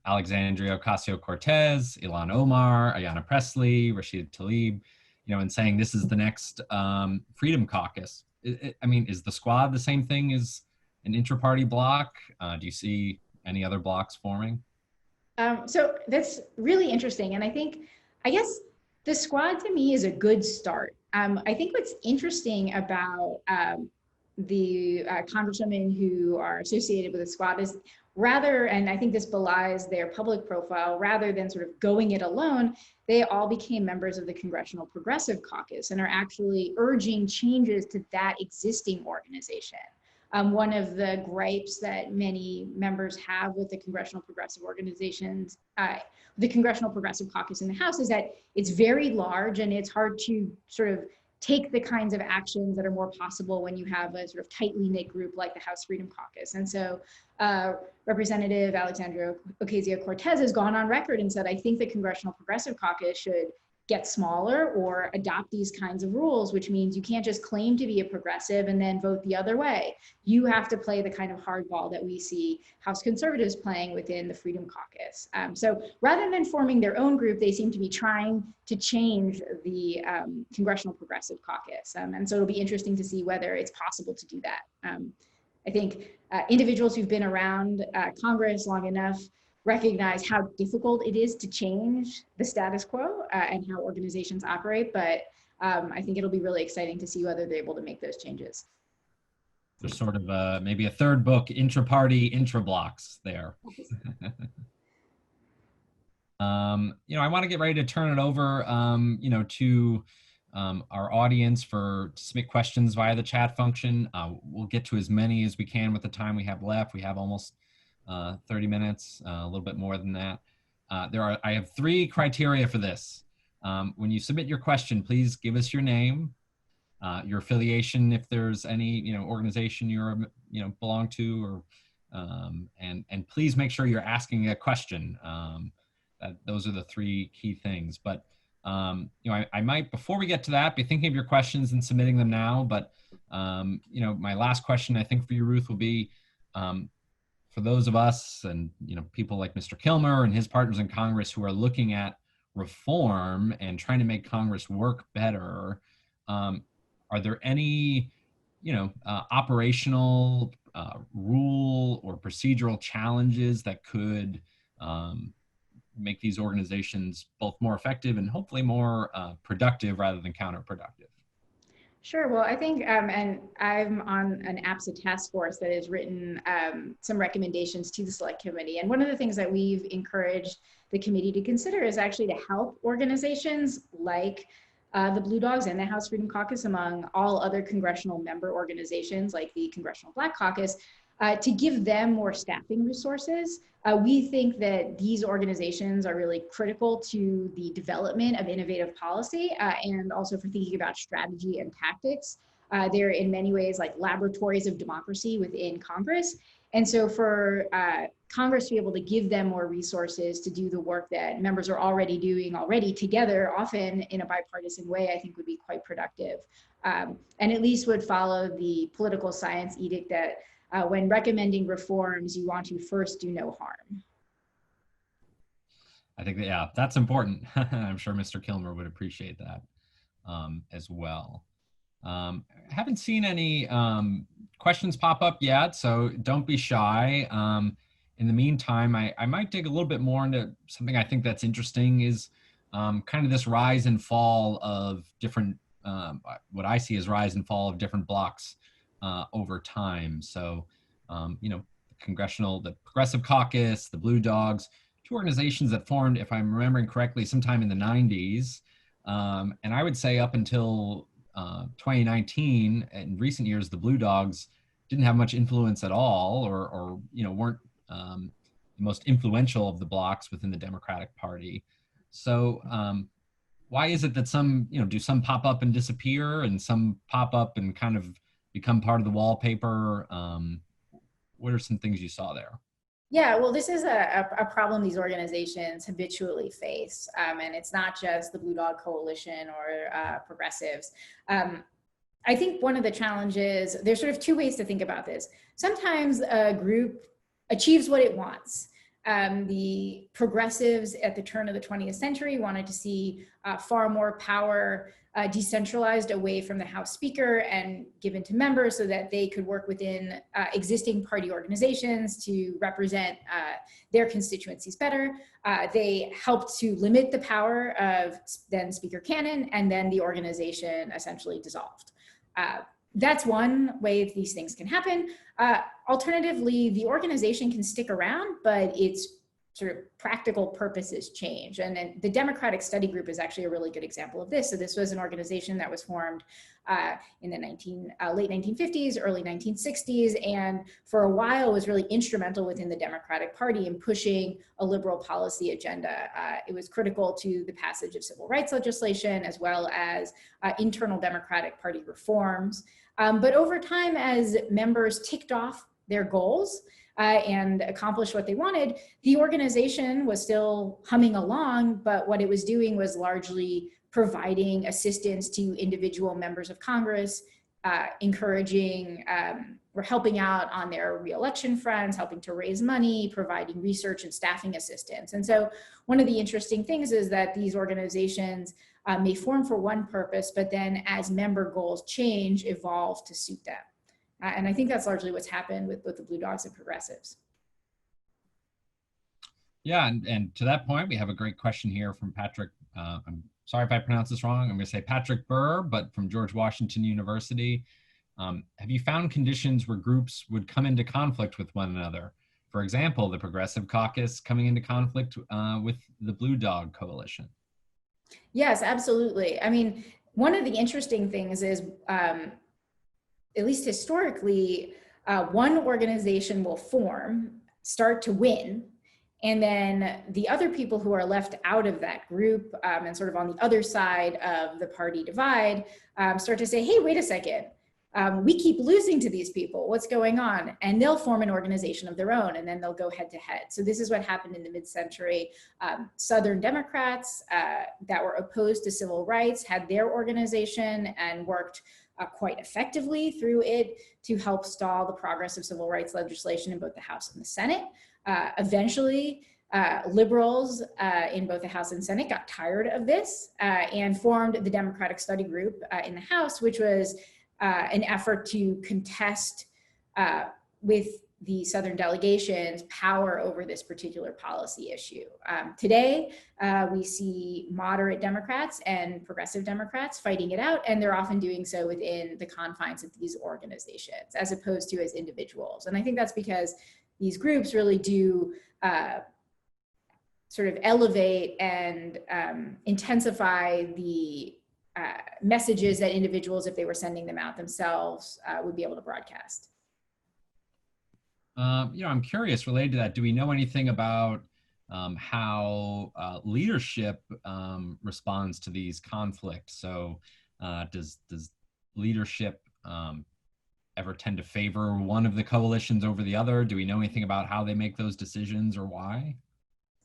Alexandria Ocasio-Cortez, Ilhan Omar, Ayanna Pressley, Rashida Tlaib, and saying this is the next Freedom Caucus. Is the squad the same thing as an intra-party bloc? Do you see any other blocs forming? So that's really interesting. And I guess the squad to me is a good start. I think what's interesting about the congresswomen who are associated with the squad is rather, and I think this belies their public profile, rather than sort of going it alone, they all became members of the Congressional Progressive Caucus and are actually urging changes to that existing organization. One of the gripes that many members have with the Congressional Progressive Organizations, the Congressional Progressive Caucus in the House, is that it's very large and it's hard to sort of take the kinds of actions that are more possible when you have a sort of tightly knit group like the House Freedom Caucus. And so Representative Alexandria Ocasio-Cortez has gone on record and said, I think the Congressional Progressive Caucus should get smaller or adopt these kinds of rules, which means you can't just claim to be a progressive and then vote the other way. You have to play the kind of hardball that we see House conservatives playing within the Freedom Caucus. So rather than forming their own group, they seem to be trying to change the Congressional Progressive Caucus. And so it'll be interesting to see whether it's possible to do that. I think individuals who've been around Congress long enough recognize how difficult it is to change the status quo and how organizations operate, but I think it'll be really exciting to see whether they're able to make those changes. There's sort of maybe a third book, Intraparty, Intra-blocs there. You know, I want to get ready to turn it over, you know, to our audience to submit questions via the chat function. We'll get to as many as we can with the time we have left. We have almost 30 minutes, a little bit more than that. I have 3 criteria for this. When you submit your question, please give us your name, your affiliation, if there's any organization you belong to, or and please make sure you're asking a question. Those are the 3 key things. But I might, before we get to that, be thinking of your questions and submitting them now. But my last question, I think, for you, Ruth, will be, for those of us and people like Mr. Kilmer and his partners in Congress who are looking at reform and trying to make Congress work better, are there any operational rule or procedural challenges that could make these organizations both more effective and hopefully more productive rather than counterproductive? Sure. Well, I think, and I'm on an APSA task force that has written some recommendations to the Select Committee. And one of the things that we've encouraged the committee to consider is actually to help organizations like the Blue Dogs and the House Freedom Caucus, among all other congressional member organizations like the Congressional Black Caucus, to give them more staffing resources. We think that these organizations are really critical to the development of innovative policy and also for thinking about strategy and tactics. They're in many ways like laboratories of democracy within Congress. And so for Congress to be able to give them more resources to do the work that members are already doing together, often in a bipartisan way, I think would be quite productive. And at least would follow the political science edict that when recommending reforms, you want to first do no harm. I think that, yeah, that's important. I'm sure Mr. Kilmer would appreciate that as well. Haven't seen any questions pop up yet, so don't be shy. In the meantime, I might dig a little bit more into something I think that's interesting is kind of this rise and fall of different, what I see as rise and fall of different blocs over time. So, the Progressive Caucus, the Blue Dogs, 2 organizations that formed, if I'm remembering correctly, sometime in the 90s. And I would say up until 2019, in recent years, the Blue Dogs didn't have much influence at all, or weren't the most influential of the blocs within the Democratic Party. So why is it that some, do some pop up and disappear and some pop up and kind of become part of the wallpaper? What are some things you saw there? Yeah, well, this is a problem these organizations habitually face. And it's not just the Blue Dog Coalition or progressives. I think one of the challenges, there's sort of 2 ways to think about this. Sometimes a group achieves what it wants. The progressives at the turn of the 20th century wanted to see far more power decentralized away from the House Speaker and given to members so that they could work within existing party organizations to represent their constituencies better. They helped to limit the power of then Speaker Cannon, and then the organization essentially dissolved. That's one way these things can happen. Alternatively, the organization can stick around, but its sort of practical purposes change. And the Democratic Study Group is actually a really good example of this. So this was an organization that was formed in the late 1950s, early 1960s, and for a while was really instrumental within the Democratic Party in pushing a liberal policy agenda. It was critical to the passage of civil rights legislation, as well as internal Democratic Party reforms. But over time, as members ticked off their goals, and accomplish what they wanted, the organization was still humming along, but what it was doing was largely providing assistance to individual members of Congress, encouraging or helping out on their reelection fronts, helping to raise money, providing research and staffing assistance. And so one of the interesting things is that these organizations may form for one purpose, but then as member goals change, evolve to suit them. And I think that's largely what's happened with both the Blue Dogs and progressives. Yeah, and to that point, we have a great question here from Patrick. I'm sorry if I pronounce this wrong. I'm going to say Patrick Burr, but from George Washington University. Have you found conditions where groups would come into conflict with one another? For example, the Progressive Caucus coming into conflict with the Blue Dog Coalition. Yes, absolutely. I mean, one of the interesting things is, at least historically, one organization will form, start to win, and then the other people who are left out of that group and sort of on the other side of the party divide start to say, hey, wait a second, we keep losing to these people, what's going on? And they'll form an organization of their own, and then they'll go head to head. So this is what happened in the mid-century. Southern Democrats that were opposed to civil rights had their organization and worked quite effectively through it to help stall the progress of civil rights legislation in both the House and the Senate. Eventually, liberals in both the House and Senate got tired of this and formed the Democratic Study Group in the House, which was an effort to contest with the Southern delegations power over this particular policy issue. Today, we see moderate Democrats and progressive Democrats fighting it out, and they're often doing so within the confines of these organizations, as opposed to as individuals. And I think that's because these groups really do sort of elevate and intensify the messages that individuals, if they were sending them out themselves, would be able to broadcast. I'm curious, related to that, do we know anything about how leadership responds to these conflicts? So does leadership ever tend to favor one of the coalitions over the other? Do we know anything about how they make those decisions or why?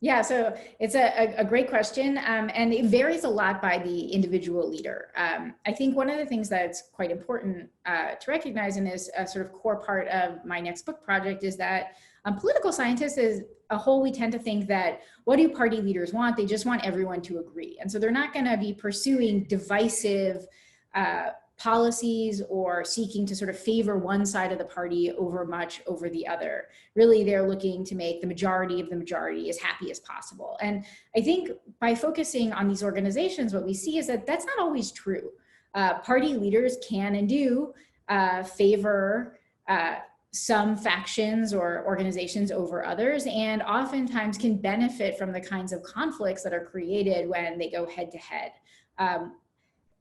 Yeah, so it's a great question, and it varies a lot by the individual leader. I think one of the things that's quite important to recognize, and is a sort of core part of my next book project, is that political scientists as a whole, we tend to think that what do party leaders want? They just want everyone to agree. And so they're not going to be pursuing divisive policies or seeking to sort of favor one side of the party over the other. Really, they're looking to make the majority of the majority as happy as possible. And I think by focusing on these organizations, what we see is that that's not always true. Party leaders can and do favor some factions or organizations over others, and oftentimes can benefit from the kinds of conflicts that are created when they go head to head.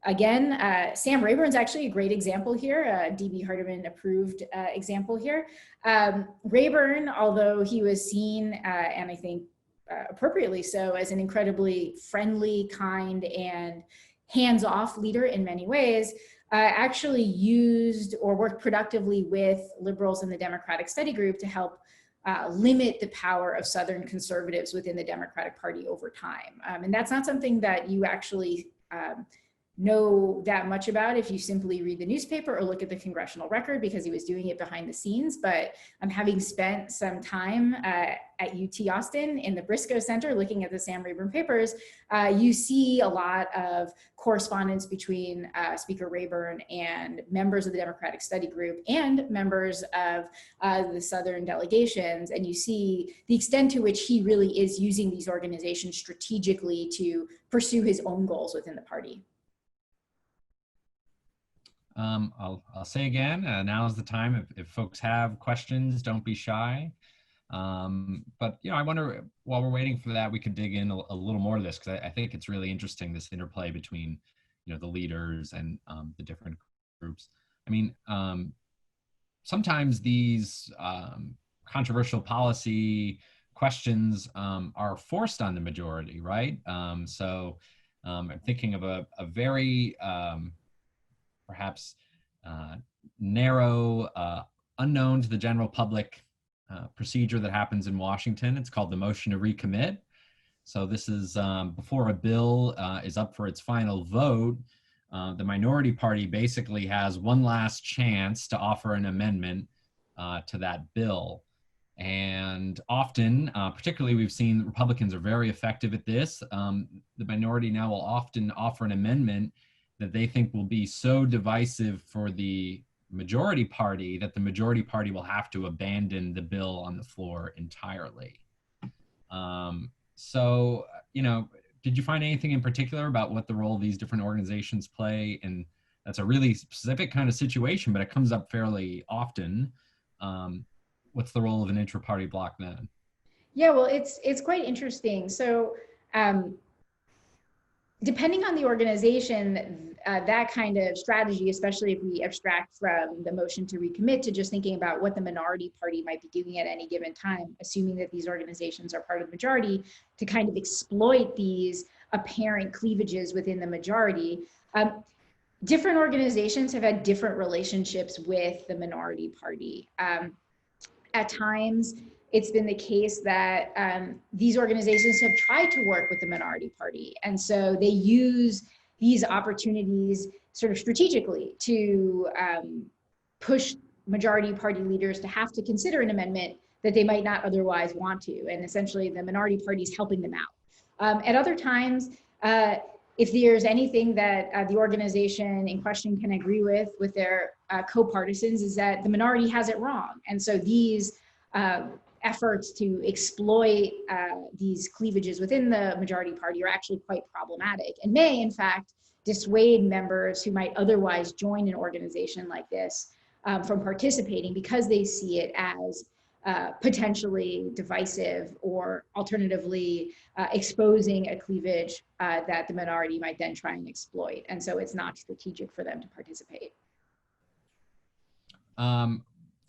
Again, Sam Rayburn's actually a great example here, D.B. Hardeman approved example here. Rayburn, although he was seen, and I think appropriately so, as an incredibly friendly, kind, and hands-off leader in many ways, actually used or worked productively with liberals in the Democratic Study Group to help limit the power of Southern conservatives within the Democratic Party over time. And that's not something that you actually know that much about if you simply read the newspaper or look at the congressional record, because he was doing it behind the scenes. But having spent some time at UT Austin in the Briscoe Center looking at the Sam Rayburn papers, you see a lot of correspondence between Speaker Rayburn and members of the Democratic Study Group and members of the Southern delegations. And you see the extent to which he really is using these organizations strategically to pursue his own goals within the party. I'll say again, now is the time. If folks have questions, don't be shy. But I wonder, while we're waiting for that, we could dig in a little more to this, because I think it's really interesting, this interplay between the leaders and the different groups. I mean, sometimes these controversial policy questions are forced on the majority, right? So I'm thinking of a very perhaps narrow, unknown to the general public procedure that happens in Washington. It's called the motion to recommit. So this is before a bill is up for its final vote. The minority party basically has one last chance to offer an amendment to that bill. And often, particularly we've seen Republicans are very effective at this. The minority now will often offer an amendment that they think will be so divisive for the majority party that the majority party will have to abandon the bill on the floor entirely. So, did you find anything in particular about what the role these different organizations play? And that's a really specific kind of situation, but it comes up fairly often. What's the role of an intra-party bloc then? Yeah, well, it's quite interesting. So depending on the organization, that kind of strategy, especially if we abstract from the motion to recommit to just thinking about what the minority party might be doing at any given time, assuming that these organizations are part of the majority, to kind of exploit these apparent cleavages within the majority. Different organizations have had different relationships with the minority party. At times, it's been the case that these organizations have tried to work with the minority party. And so they use these opportunities sort of strategically to push majority party leaders to have to consider an amendment that they might not otherwise want to. And essentially the minority party is helping them out. At other times, if there's anything that the organization in question can agree with their co-partisans, is that the minority has it wrong. And so these efforts to exploit these cleavages within the majority party are actually quite problematic and may, in fact, dissuade members who might otherwise join an organization like this from participating, because they see it as potentially divisive, or alternatively exposing a cleavage that the minority might then try and exploit. And so it's not strategic for them to participate.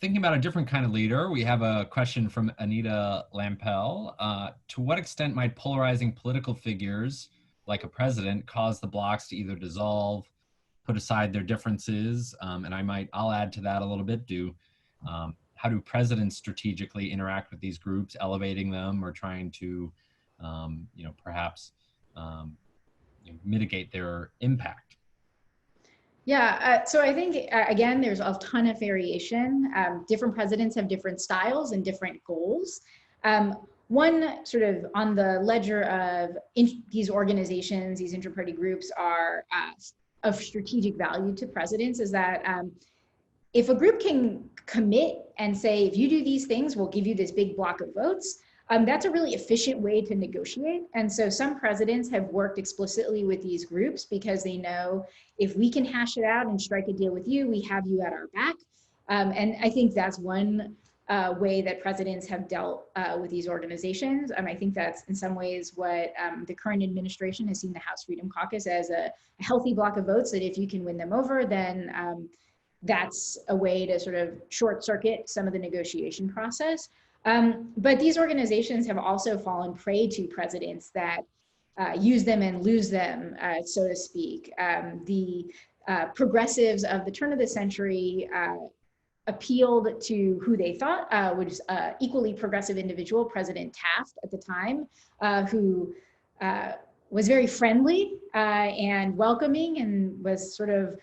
Thinking about a different kind of leader, we have a question from Anita Lampel. To what extent might polarizing political figures like a president cause the blocs to either dissolve, put aside their differences? And I'll add to that a little bit. How do presidents strategically interact with these groups, elevating them or trying to, perhaps mitigate their impact? Yeah, so I think, again, there's a ton of variation. Different presidents have different styles and different goals. One sort of on the ledger of these organizations, these inter-party groups are of strategic value to presidents, is that if a group can commit and say, if you do these things, we'll give you this big block of votes, that's a really efficient way to negotiate. And so some presidents have worked explicitly with these groups because they know, if we can hash it out and strike a deal with you, we have you at our back. And I think that's one way that presidents have dealt with these organizations. I think that's in some ways what the current administration has seen the House Freedom Caucus as a healthy block of votes, that if you can win them over, then that's a way to sort of short circuit some of the negotiation process. But these organizations have also fallen prey to presidents that use them and lose them, so to speak. The progressives of the turn of the century appealed to who they thought was an equally progressive individual, President Taft at the time, who was very friendly and welcoming, and was sort of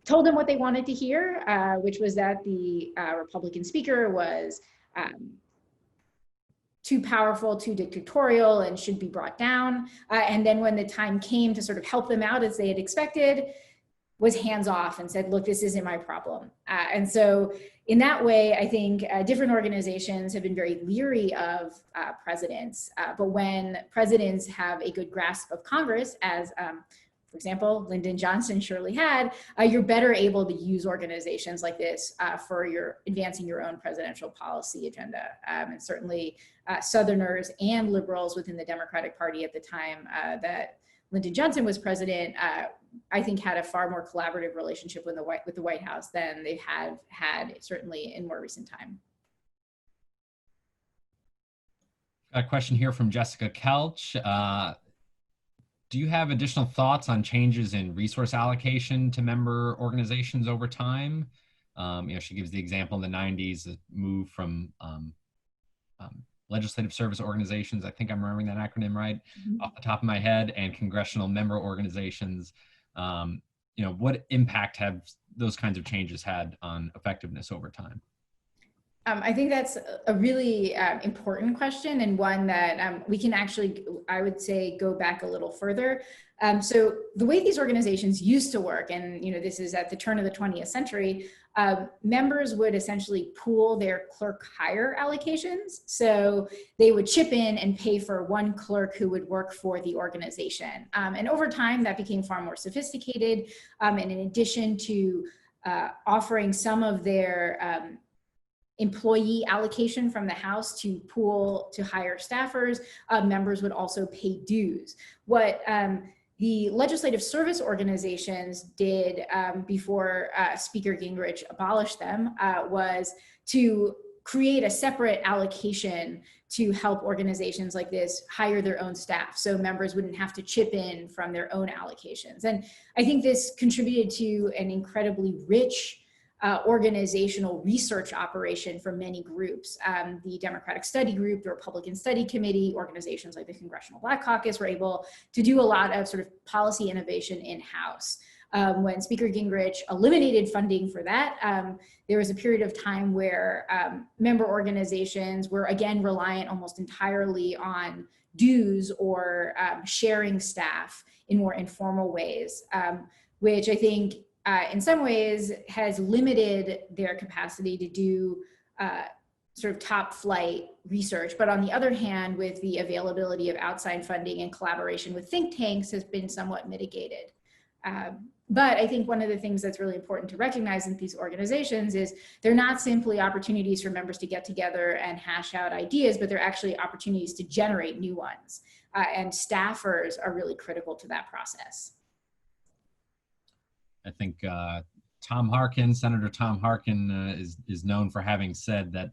told them what they wanted to hear, which was that the Republican speaker was too powerful, too dictatorial, and should be brought down. And then when the time came to sort of help them out as they had expected, was hands off and said, look, this isn't my problem. And so in that way, I think different organizations have been very leery of presidents. But when presidents have a good grasp of Congress, as for example, Lyndon Johnson surely had, you're better able to use organizations like this for advancing your own presidential policy agenda. And certainly Southerners and liberals within the Democratic Party at the time that Lyndon Johnson was president, I think had a far more collaborative relationship with the White House than they have had certainly in more recent time. Got a question here from Jessica Kelch. Do you have additional thoughts on changes in resource allocation to member organizations over time? She gives the example in the 90s, the move from legislative service organizations, I think I'm remembering that acronym right, off the top of my head, and congressional member organizations. What impact have those kinds of changes had on effectiveness over time? I think that's a really important question, and one that we can actually, I would say, go back a little further. So the way these organizations used to work, and this is at the turn of the 20th century, members would essentially pool their clerk hire allocations. So they would chip in and pay for one clerk who would work for the organization. And over time, that became far more sophisticated. And in addition to offering some of their employee allocation from the House to pool to hire staffers, members would also pay dues. What the legislative service organizations did before Speaker Gingrich abolished them was to create a separate allocation to help organizations like this hire their own staff, so members wouldn't have to chip in from their own allocations. And I think this contributed to an incredibly rich organizational research operation for many groups. The Democratic Study Group, the Republican Study Committee, organizations like the Congressional Black Caucus were able to do a lot of sort of policy innovation in-house. When Speaker Gingrich eliminated funding for that, there was a period of time where member organizations were again reliant almost entirely on dues or sharing staff in more informal ways, which I think in some ways has limited their capacity to do sort of top flight research. But on the other hand, with the availability of outside funding and collaboration with think tanks has been somewhat mitigated. But I think one of the things that's really important to recognize in these organizations is they're not simply opportunities for members to get together and hash out ideas, but they're actually opportunities to generate new ones. And staffers are really critical to that process. I think Tom Harkin, Senator Tom Harkin is known for having said that,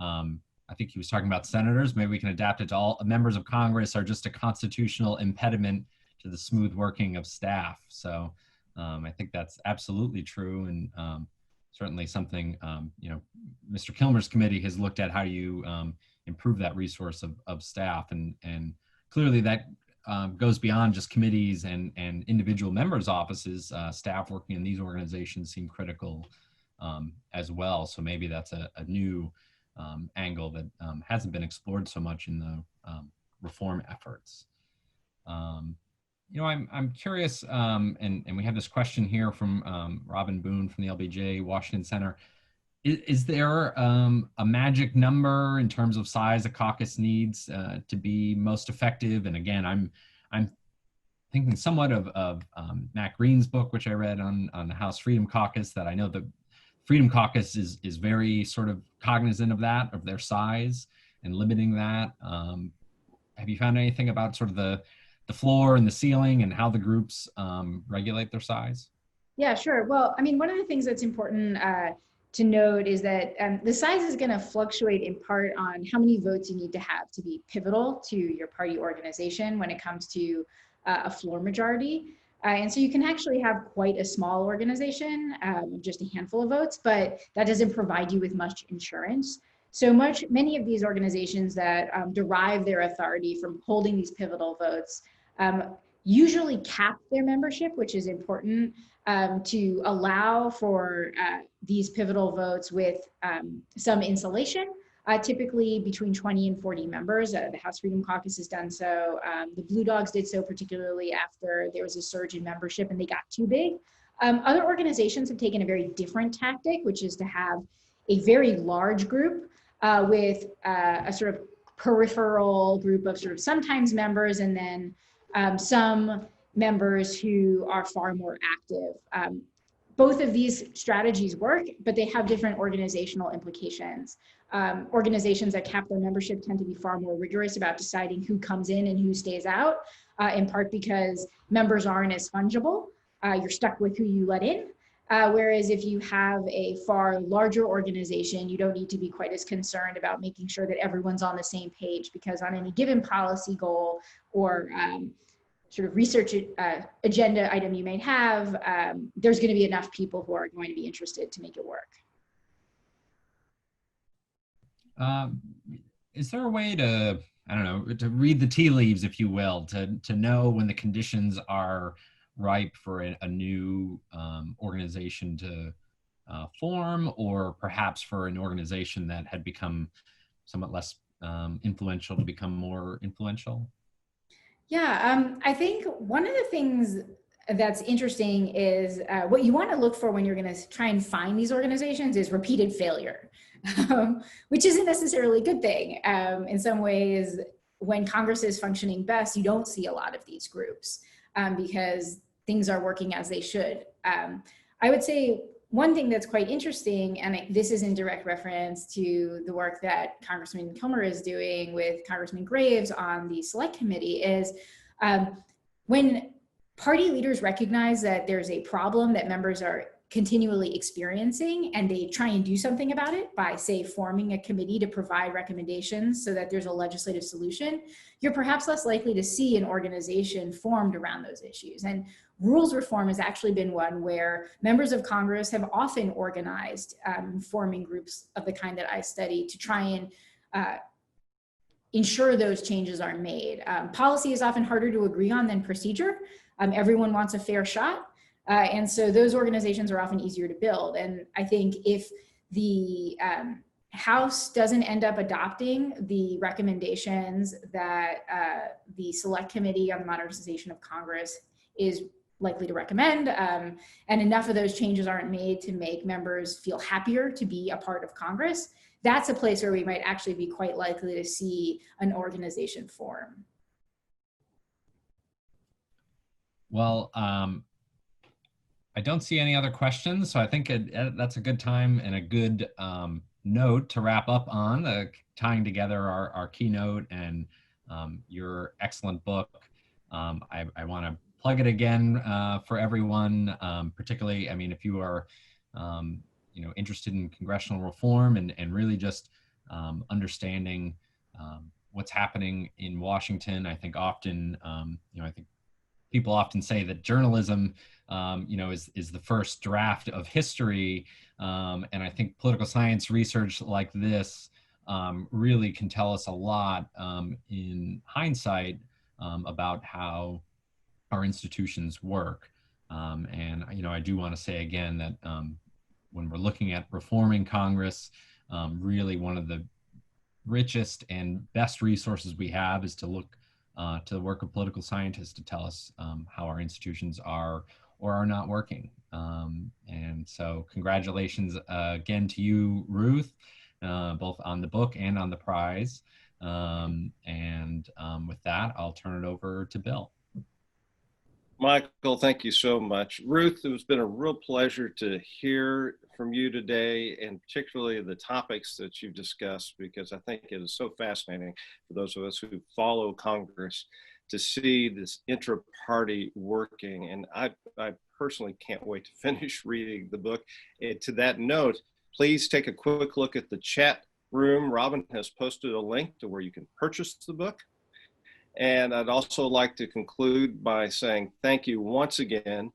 I think he was talking about senators, maybe we can adapt it to all members of Congress are just a constitutional impediment to the smooth working of staff. So I think that's absolutely true, and certainly something, Mr. Kilmer's committee has looked at how you improve that resource of staff, and clearly that goes beyond just committees and individual members' offices. Staff working in these organizations seem critical as well. So maybe that's a new angle that hasn't been explored so much in the reform efforts. I'm curious, and we have this question here from Robin Boone from the LBJ Washington Center. Is there a magic number in terms of size a caucus needs to be most effective? And again, I'm thinking somewhat of Matt Green's book, which I read on the House Freedom Caucus, that I know the Freedom Caucus is very sort of cognizant of that, of their size and limiting that. Have you found anything about sort of the floor and the ceiling and how the groups regulate their size? Yeah, sure. Well, I mean, one of the things that's important to note is that the size is going to fluctuate in part on how many votes you need to have to be pivotal to your party organization when it comes to a floor majority. And so you can actually have quite a small organization, just a handful of votes, but that doesn't provide you with much insurance. So many of these organizations that derive their authority from holding these pivotal votes usually cap their membership, which is important to allow for these pivotal votes with some insulation, typically between 20 and 40 members. The House Freedom Caucus has done so. The Blue Dogs did so, particularly after there was a surge in membership and they got too big. Other organizations have taken a very different tactic, which is to have a very large group with a sort of peripheral group of sort of sometimes members, and then some members who are far more active. Both of these strategies work, but they have different organizational implications. Organizations that cap their membership tend to be far more rigorous about deciding who comes in and who stays out, in part because members aren't as fungible. You're stuck with who you let in. Whereas if you have a far larger organization, you don't need to be quite as concerned about making sure that everyone's on the same page, because on any given policy goal or sort of research agenda item you may have, there's going to be enough people who are going to be interested to make it work. Is there a way to, I don't know, to read the tea leaves, if you will, to know when the conditions are ripe for a new organization to form, or perhaps for an organization that had become somewhat less influential to become more influential? Yeah, I think one of the things that's interesting is what you want to look for when you're going to try and find these organizations is repeated failure, which isn't necessarily a good thing. In some ways, when Congress is functioning best, you don't see a lot of these groups because things are working as they should. I would say one thing that's quite interesting, and this is in direct reference to the work that Congressman Kilmer is doing with Congressman Graves on the Select Committee, is when party leaders recognize that there's a problem that members are continually experiencing, and they try and do something about it by, say, forming a committee to provide recommendations so that there's a legislative solution, you're perhaps less likely to see an organization formed around those issues. And rules reform has actually been one where members of Congress have often organized forming groups of the kind that I study to try and ensure those changes are made. Policy is often harder to agree on than procedure. Everyone wants a fair shot. And so those organizations are often easier to build. And I think if the House doesn't end up adopting the recommendations that the Select Committee on the Modernization of Congress is likely to recommend, and enough of those changes aren't made to make members feel happier to be a part of Congress, that's a place where we might actually be quite likely to see an organization form. Well, I don't see any other questions, so I think that's a good time and a good note to wrap up on, tying together our keynote and your excellent book. I want to plug it again for everyone, particularly, I mean, if you are interested in congressional reform and really just understanding what's happening in Washington. I think often, I think people often say that journalism, is the first draft of history. And I think political science research like this really can tell us a lot in hindsight about how our institutions work. And, I do want to say again that when we're looking at reforming Congress, really one of the richest and best resources we have is to look to the work of political scientists to tell us how our institutions are or are not working. And so congratulations again to you, Ruth, both on the book and on the prize. With that, I'll turn it over to Bill. Michael, thank you so much. Ruth, it has been a real pleasure to hear from you today, and particularly the topics that you've discussed, because I think it is so fascinating for those of us who follow Congress to see this intra-party working. And I personally can't wait to finish reading the book. And to that note, please take a quick look at the chat room. Robin has posted a link to where you can purchase the book. And I'd also like to conclude by saying thank you once again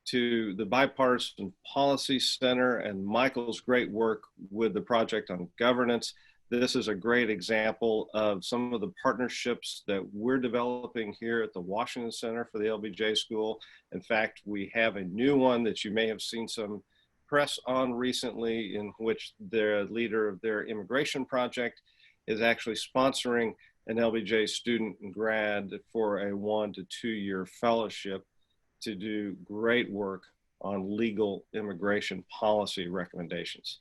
to the Bipartisan Policy Center and Michael's great work with the Project on Governance. This is a great example of some of the partnerships that we're developing here at the Washington Center for the LBJ School. In fact, we have a new one that you may have seen some press on recently, in which the leader of their immigration project is actually sponsoring an LBJ student and grad for a 1 to 2 year fellowship to do great work on legal immigration policy recommendations.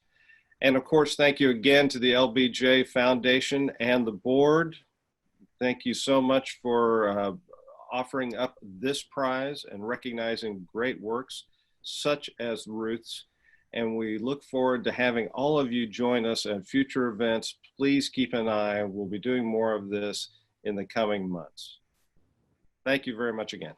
And of course, thank you again to the LBJ Foundation and the board. Thank you so much for offering up this prize and recognizing great works such as Ruth's. And we look forward to having all of you join us at future events. Please keep an eye. We'll be doing more of this in the coming months. Thank you very much again.